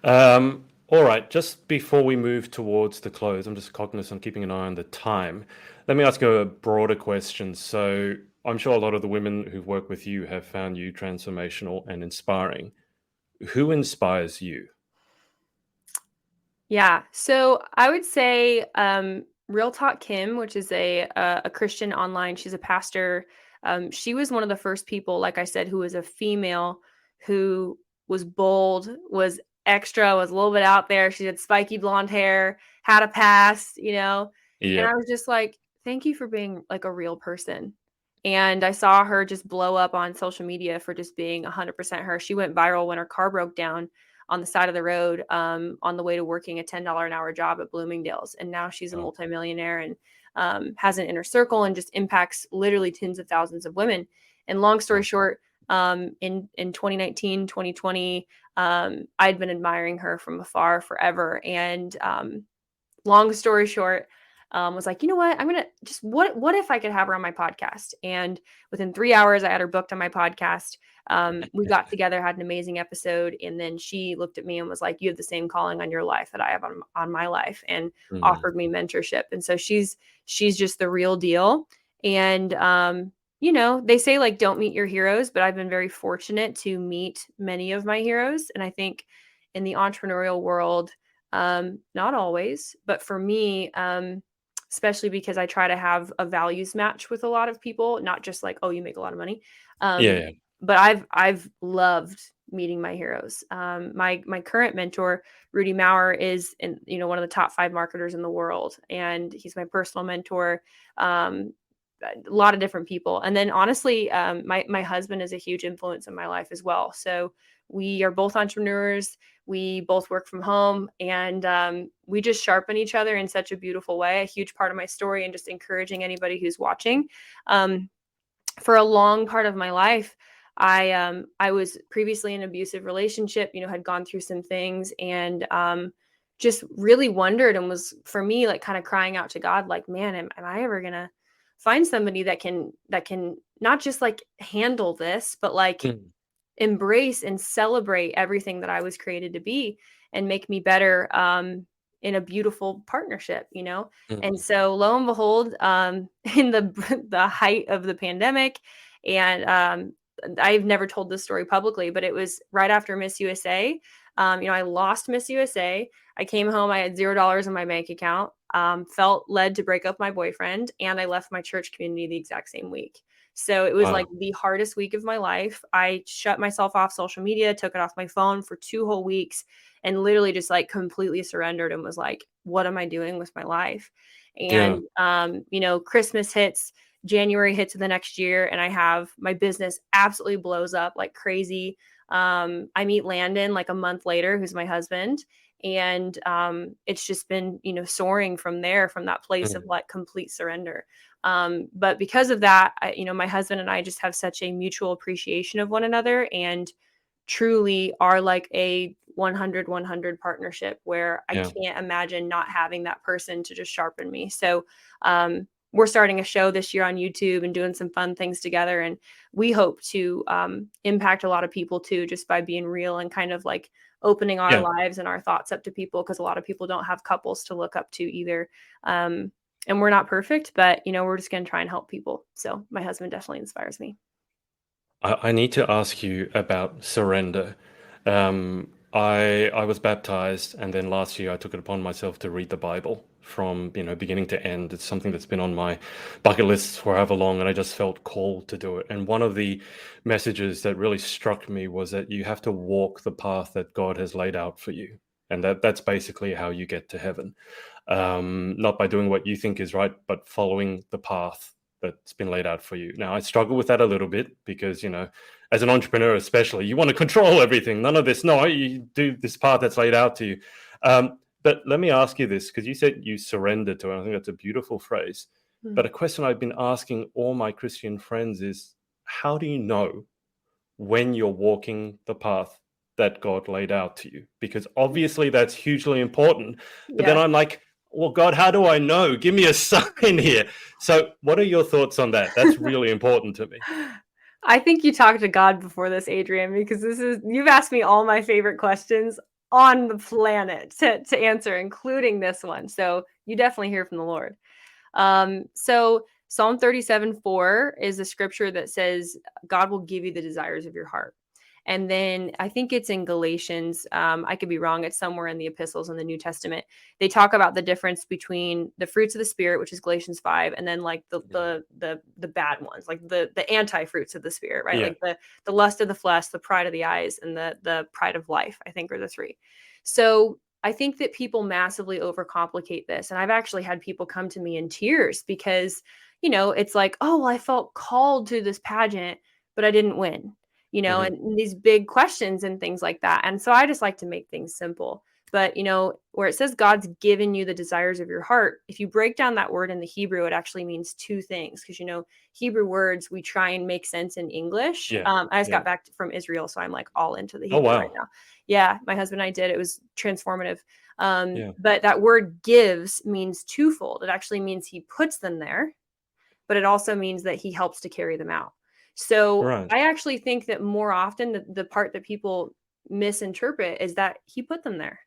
All right, just before we move towards the close, I'm just cognizant, keeping an eye on the time. Let me ask you a broader question. So I'm sure a lot of the women who work with you have found you transformational and inspiring. Who inspires you? Yeah. So I would say Real Talk Kim, which is a Christian online. She's a pastor. She was one of the first people, like I said, who was a female who was bold, was extra, was a little bit out there. She had spiky blonde hair, had a past, and I Yep. was just like, thank you for being like a real person. And I saw her just blow up on social media for just being 100% her. She went viral when her car broke down on the side of the road, on the way to working a $10 an hour job at Bloomingdale's. And now she's a Oh, multimillionaire and has an inner circle and just impacts literally tens of thousands of women. And long story wow. short, in 2019, 2020, I'd been admiring her from afar forever. And long story short, was like, you know what? I'm gonna just what if I could have her on my podcast? And within 3 hours, I had her booked on my podcast. We got together, had an amazing episode, and then she looked at me and was like, "You have the same calling on your life that I have on my life," and Mm, offered me mentorship. And so she's just the real deal. And they say like don't meet your heroes, but I've been very fortunate to meet many of my heroes, and I think in the entrepreneurial world, not always, but for me, especially because I try to have a values match with a lot of people, not just like, oh, you make a lot of money. yeah, Um, yeah. but I've loved meeting my heroes. My current mentor, Rudy Maurer, is one of the top 5 marketers in the world, and he's my personal mentor. A lot of different people, and then honestly, my husband is a huge influence in my life as well. So we are both entrepreneurs. We both work from home, and we just sharpen each other in such a beautiful way. A huge part of my story, and just encouraging anybody who's watching. For a long part of my life, I was previously in an abusive relationship. Had gone through some things, and just really wondered, and was for me like kind of crying out to God, like, man, am I ever gonna find somebody that can not just like handle this, but like Mm, embrace and celebrate everything that I was created to be and make me better in a beautiful partnership, you know? And mm. so lo and behold, in the height of the pandemic, and I've never told this story publicly, but it was right after Miss USA. I lost Miss USA. I came home, I had $0 in my bank account, felt led to break up my boyfriend, and I left my church community the exact same week. So it was like Wow. the hardest week of my life. I shut myself off social media, took it off my phone for 2 whole weeks, and literally just like completely surrendered and was like, what am I doing with my life? Yeah. And Christmas hits, January hits of the next year, and I have my business absolutely blows up like crazy. I meet Landon like a month later, who's my husband, and it's just been soaring from there, from that place of Mm, like complete surrender. But because of that, my husband and I just have such a mutual appreciation of one another, and truly are like a 100-100 partnership where I yeah. can't imagine not having that person to just sharpen me. So we're starting a show this year on YouTube and doing some fun things together. And we hope to impact a lot of people too, just by being real and kind of like opening our Yeah. lives and our thoughts up to people, because a lot of people don't have couples to look up to either. And we're not perfect, but we're just going to try and help people. So my husband definitely inspires me. I need to ask you about surrender. I was baptized, and then last year I took it upon myself to read the Bible from beginning to end. It's something that's been on my bucket list for however long, and I just felt called to do it. And one of the messages that really struck me was that you have to walk the path that God has laid out for you, and that's basically how you get to heaven. Not by doing what you think is right, but following the path that's been laid out for you. Now, I struggle with that a little bit because, as an entrepreneur, especially, you want to control everything. None of this, no, you do this path that's laid out to you. But let me ask you this, because you said you surrender to it. I think that's a beautiful phrase. Hmm. But a question I've been asking all my Christian friends is, how do you know when you're walking the path that God laid out to you? Because obviously that's hugely important. But then Yes. I'm like, well, God, how do I know? Give me a sign here. So, what are your thoughts on that? That's really important to me. I think you talked to God before this, Adrian, because you've asked me all my favorite questions on the planet to answer, including this one. So you definitely hear from the Lord. So Psalm 37:4 is a scripture that says God will give you the desires of your heart. And then I think it's in Galatians. I could be wrong. It's somewhere in the epistles in the New Testament. They talk about the difference between the fruits of the spirit, which is Galatians 5, and then like the Mm. the the bad ones, like the anti fruits of the spirit, right? Yeah. Like the lust of the flesh, the pride of the eyes, and the pride of life, I think are the three. So I think that people massively overcomplicate this. And I've actually had people come to me in tears because, it's like, oh, well, I felt called to this pageant, but I didn't win, Hmm. and these big questions and things like that. And so I just like to make things simple. But, where it says God's given you the desires of your heart, if you break down that word in the Hebrew, it actually means two things. Because, Hebrew words, we try and make sense in English. Yeah. I just Yeah. got back from Israel, so I'm like all into the Oh, Hebrew right wow. now. Yeah, my husband and I did. It was transformative. Yeah. But that word gives means twofold. It actually means he puts them there, but it also means that he helps to carry them out. So Right. I actually think that more often the part that people misinterpret is that he put them there.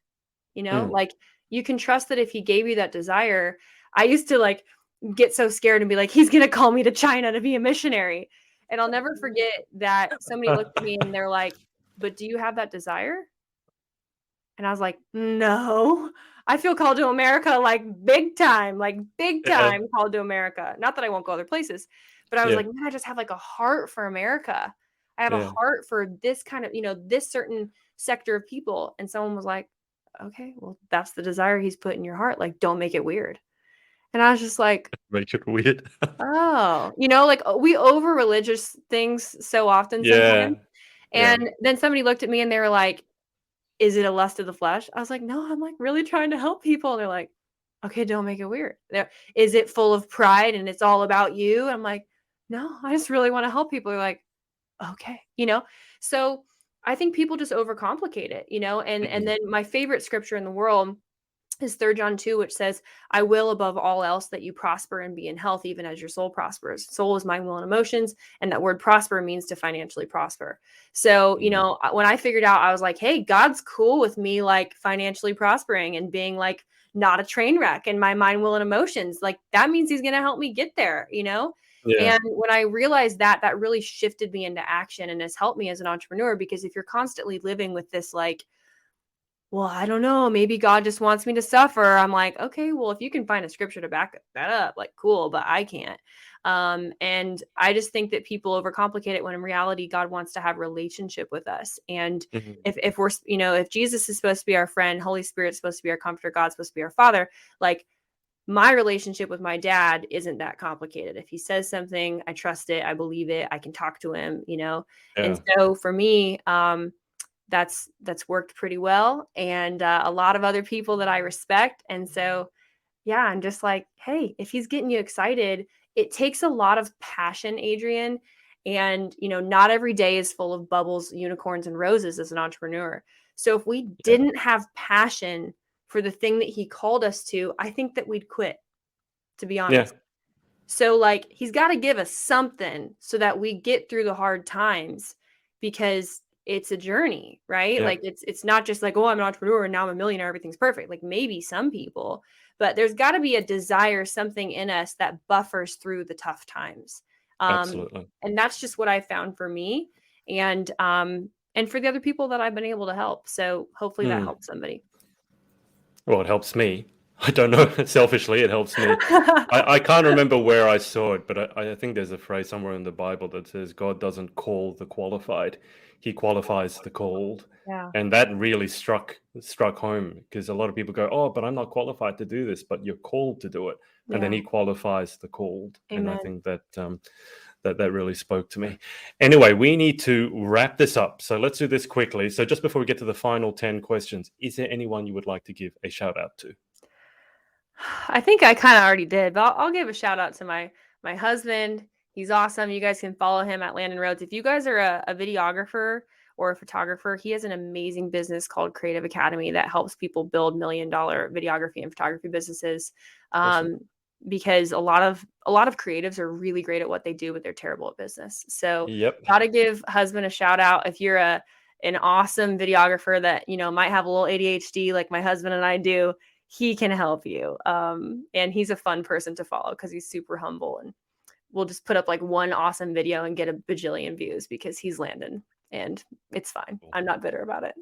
Mm. Like you can trust that if he gave you that desire. I used to like get so scared and be like, he's gonna call me to China to be a missionary. And I'll never forget that somebody looked at me and they're like, but do you have that desire? And I was like, "No. I feel called to America, like big Yeah. time called to America." Not that I won't go other places, but I was Yeah. like, "Man, I just have, like, a heart for America. I have a Yeah. heart for this kind of this certain sector of people." And someone was like, "Okay, well, that's the desire he's put in your heart, like, don't make it weird." And I was just like, Make it weird. "Oh." Like, we over religious things so often Yeah. sometimes. Yeah. And then somebody looked at me and they were like, is it a lust of the flesh? I was like, "No, I'm, like, really trying to help people." And they're like, "Okay, don't make it weird." Is it full of pride and it's all about you? I'm like, "No, I just really wanna help people." They're like, "Okay." So, I think people just overcomplicate it, and Mhm. then my favorite scripture in the world is 3 John 2, which says, I will above all else that you prosper and be in health, even as your soul prospers. Soul is mind, will, and emotions. And that word prosper means to financially prosper. So, Mm. when I figured out, I was like, hey, God's cool with me like financially prospering and being like not a train wreck in my mind, will, and emotions. Like that means he's going to help me get there. Yeah. And when I realized that, that really shifted me into action and has helped me as an entrepreneur, because if you're constantly living with this, like, well, I don't know, maybe God just wants me to suffer. I'm like, okay, well, if you can find a scripture to back that up, like, cool, but I can't. And I just think that people overcomplicate it when in reality, God wants to have relationship with us. And Mhm. if we're, if Jesus is supposed to be our friend, Holy Spirit's supposed to be our comforter, God's supposed to be our father, like my relationship with my dad isn't that complicated. If he says something, I trust it, I believe it, I can talk to him. And Yeah. so for me, that's worked pretty well, and a lot of other people that I respect. And so yeah, I'm just like, hey, if he's getting you excited, it takes a lot of passion, Adrian. And not every day is full of bubbles, unicorns, and roses as an entrepreneur. So if we Yeah. didn't have passion for the thing that he called us to, I think that we'd quit, to be Yeah. honest. So like he's got to give us something so that we get through the hard times, because it's a journey, right? Yeah. Like it's not just like, oh, I'm an entrepreneur and now I'm a millionaire, everything's perfect. Like maybe some people, but there's got to be a desire, something in us that buffers through the tough times. Absolutely. And that's just what I found for me, and for the other people that I've been able to help. So hopefully that Mm. helps somebody. Well, it helps me. I don't know. Selfishly, it helps me. I can't remember where I saw it, but I think there's a phrase somewhere in the Bible that says God doesn't call the qualified, he qualifies the called. Yeah. And that really struck home, because a lot of people go, "Oh, but I'm not qualified to do this," but you're called to do it. And then Yeah. he qualifies the called. And I Amen. think that that really spoke to me. Anyway, we need to wrap this up. So let's do this quickly. So just before we get to the final 10 questions, is there anyone you would like to give a shout out to? I think I kind of already did, but I'll give a shout out to my husband. He's awesome. You guys can follow him at Landon Rhodes. If you guys are a videographer or a photographer, he has an amazing business called Creative Academy that helps people build $1 million videography and photography businesses. Awesome. Um, because a lot of creatives are really great at what they do, but they're terrible at business. So Yep. gotta give husband a shout out. If you're an awesome videographer that might have a little ADHD like my husband and I do, he can help you. And he's a fun person to follow because he's super humble, and we'll just put up like one awesome video and get a bajillion views because he's Landon, and it's fine. Cool. I'm not bitter about it.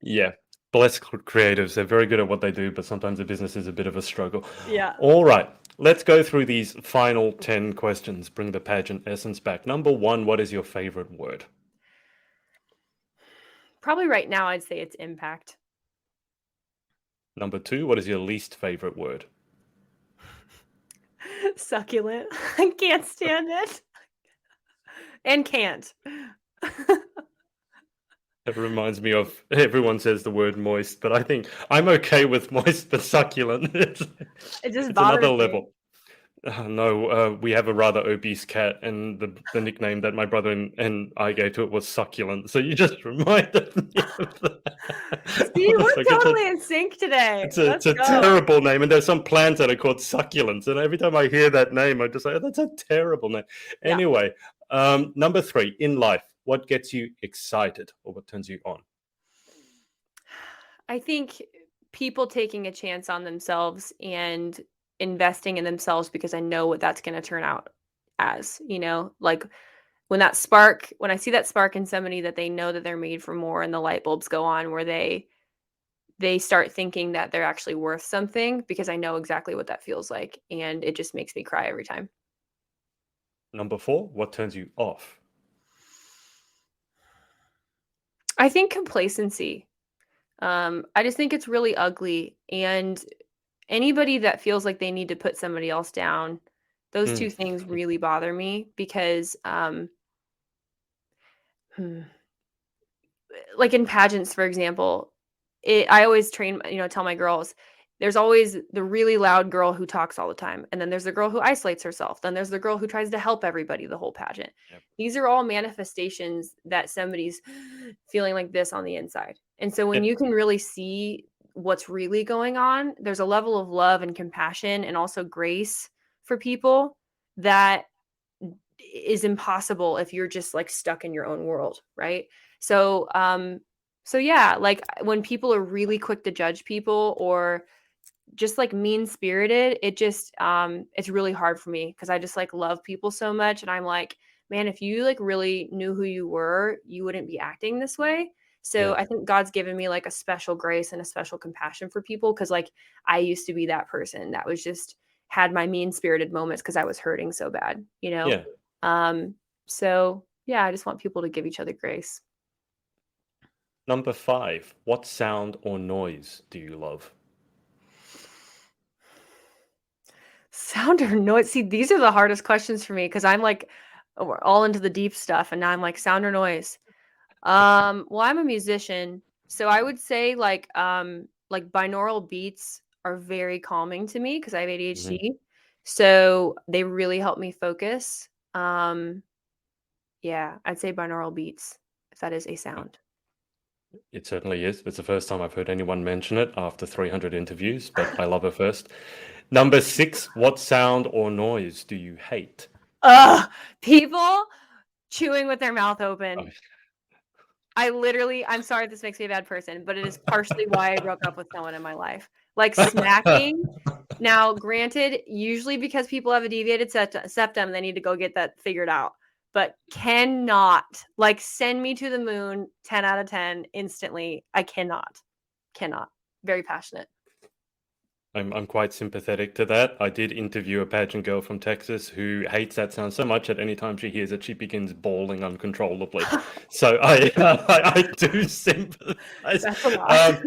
Yeah. Bless creatives. They're very good at what they do, but sometimes the business is a bit of a struggle. Yeah. All right. Let's go through these final 10 questions. Bring the pageant essence back. Number one, what is your favorite word? Probably right now I'd say it's impact. Number two, what is your least favorite word? Succulent. I can't stand it. And can't. It reminds me of everyone says the word moist, but I think I'm okay with moist, but succulent. It just It's another bothers me. level. No, we have a rather obese cat, and the nickname that my brother and I gave to it was succulent. So you just reminded me of that. See, I was like, we're totally in sync today. it's Let's a go. terrible name, and there's some plants that are called succulents, and every time I hear that name, I just say, oh, that's a terrible name. Yeah. Anyway, number three, in life, what gets you excited or what turns you on? I think people taking a chance on themselves and investing in themselves, because I know what that's going to turn out as, like when I see that spark in somebody that they know that they're made for more, and the light bulbs go on where they start thinking that they're actually worth something, because I know exactly what that feels like, and it just makes me cry every time. Number four, what turns you off? I think complacency. I just think it's really ugly, and anybody that feels like they need to put somebody else down, those Mm, two things really bother me because, hmm, like in pageants, for example, I always tell my girls, There's always the really loud girl who talks all the time. And then there's the girl who isolates herself. Then there's the girl who tries to help everybody the whole pageant. Yep. These are all manifestations that somebody's feeling like this on the inside. And so when Yep. you can really see what's really going on, there's a level of love and compassion and also grace for people that is impossible if you're just like stuck in your own world, right? So yeah, like when people are really quick to judge people or just like mean spirited, it's really hard for me because I just like love people so much. And I'm like, man, if you like really knew who you were, you wouldn't be acting this way. So Yeah. I think God's given me like a special grace and a special compassion for people because like I used to be that person that was just had my mean spirited moments because I was hurting so bad, you know? Yeah. So yeah, I just want people to give each other grace. Number 5, what sound or noise do you love? Sound or noise? See, these are the hardest questions for me because I'm like, we're all into the deep stuff, and now I'm like, sound or noise? Well, I'm a musician, so I would say like binaural beats are very calming to me because I have Mhm. ADHD, so they really help me focus. Um, yeah, I'd say binaural beats if that is a sound. It certainly is. It's the first time I've heard anyone mention it after 300 interviews, but I love it first. Number 6, what sound or noise do you hate? Ugh, people chewing with their mouth Oh, open. I'm sorry if this makes me a bad person, but it is partially why I broke up with someone in my life. Like smacking. Now, granted, usually because people have a deviated septum, they need to go get that figured out. But cannot like send me to the moon 10 out of 10 instantly. I cannot. Cannot. Very passionate. I'm quite sympathetic to that. I did interview a pageant girl from Texas who hates that sound so much that anytime she hears it, she begins bawling uncontrollably. So I do sympathize. That's a lot. Um,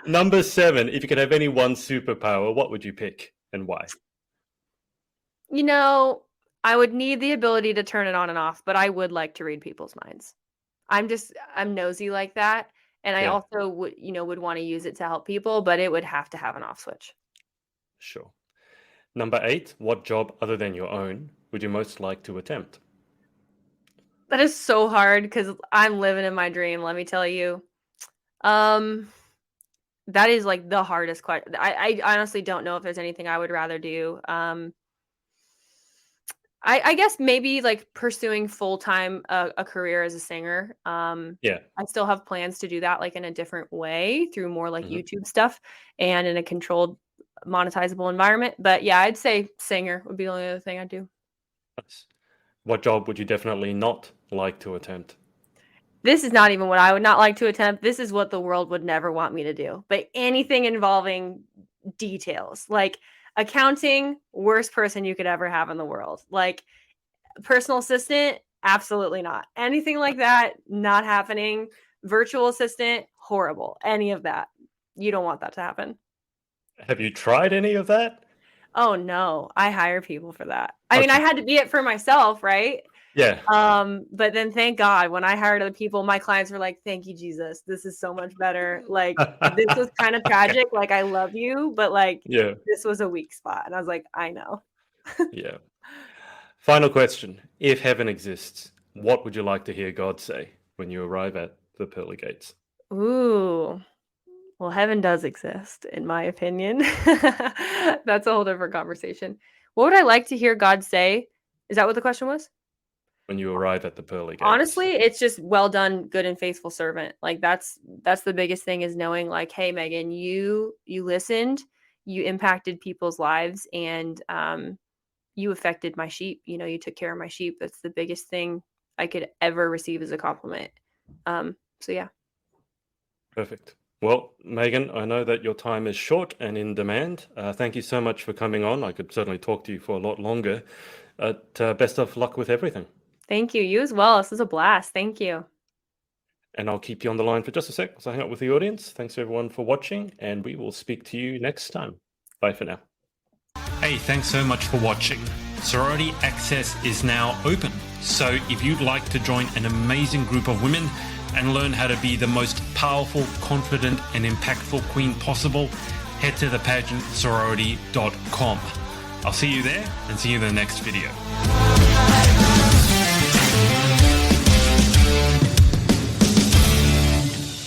Number 7, if you could have any one superpower, what would you pick and why? You know, I would need the ability to turn it on and off, but I would like to read people's minds. I'm nosy like that, and I Yeah, also would wanna use it to help people, but it would have to have an off switch. sure. Number 8, what job other than your own would you most like to attempt? That is so hard because 'cause I'm living in my dream, let me tell you. Um, that is, like, the hardest question. I honestly don't know if there's anything I would rather do. I guess maybe, like, pursuing full-time a career as a singer. Yeah. I still have plans to do that, like, in a different way through more, like, Mhm. YouTube stuff and in a controlled, monetizable environment, but, yeah, I'd say singer would be the only other thing I'd do. Nice. What job would you definitely not like to attempt? This is not even what I would not like to attempt, this is what the world would never want me to do, but anything involving details, like, accounting, worst person you could ever have in the world, like, personal assistant, absolutely not. Anything like that, not happening. Virtual assistant, horrible. Any of that. You don't want that to happen. Have you tried any of that? Oh, no. I hire people for that. I mean, I Okay. had to be it for myself, right? Yeah. But then thank God when I hired other people, my clients were like, "Thank you, Jesus. This is so much better. Like, this was kind of Okay. tragic. Like, I love you, but like, Yeah. this was a weak spot." And I was like, "I know." Yeah. Final question. If heaven exists, what would you like to hear God say when you arrive at the pearly gates? Ooh. Well, heaven does exist, in my opinion. That's a whole different conversation. What would I like to hear God say? Is that what the question was? When you arrive at the pearly gates? Honestly, it's just well done, good and faithful servant. Like that's the biggest thing is knowing like, hey, Megan, you listened, you impacted people's lives, and you affected my sheep. You know, you took care of my sheep. That's the biggest thing I could ever receive as a compliment. So yeah. Perfect. Well, Megan, I know that your time is short and in demand. Thank you so much for coming on. I could certainly talk to you for a lot longer. Best of luck with everything. Thank you. You as well. This was a blast. Thank you. And I'll keep you on the line for just a sec as I hang out with the audience. Thanks everyone for watching, and we will speak to you next time. Bye for now. Hey, thanks so much for watching. Sorority Access is now open. So if you'd like to join an amazing group of women and learn how to be the most powerful, confident, and impactful queen possible, head to thepageantsorority.com. I'll see you there and see you in the next video.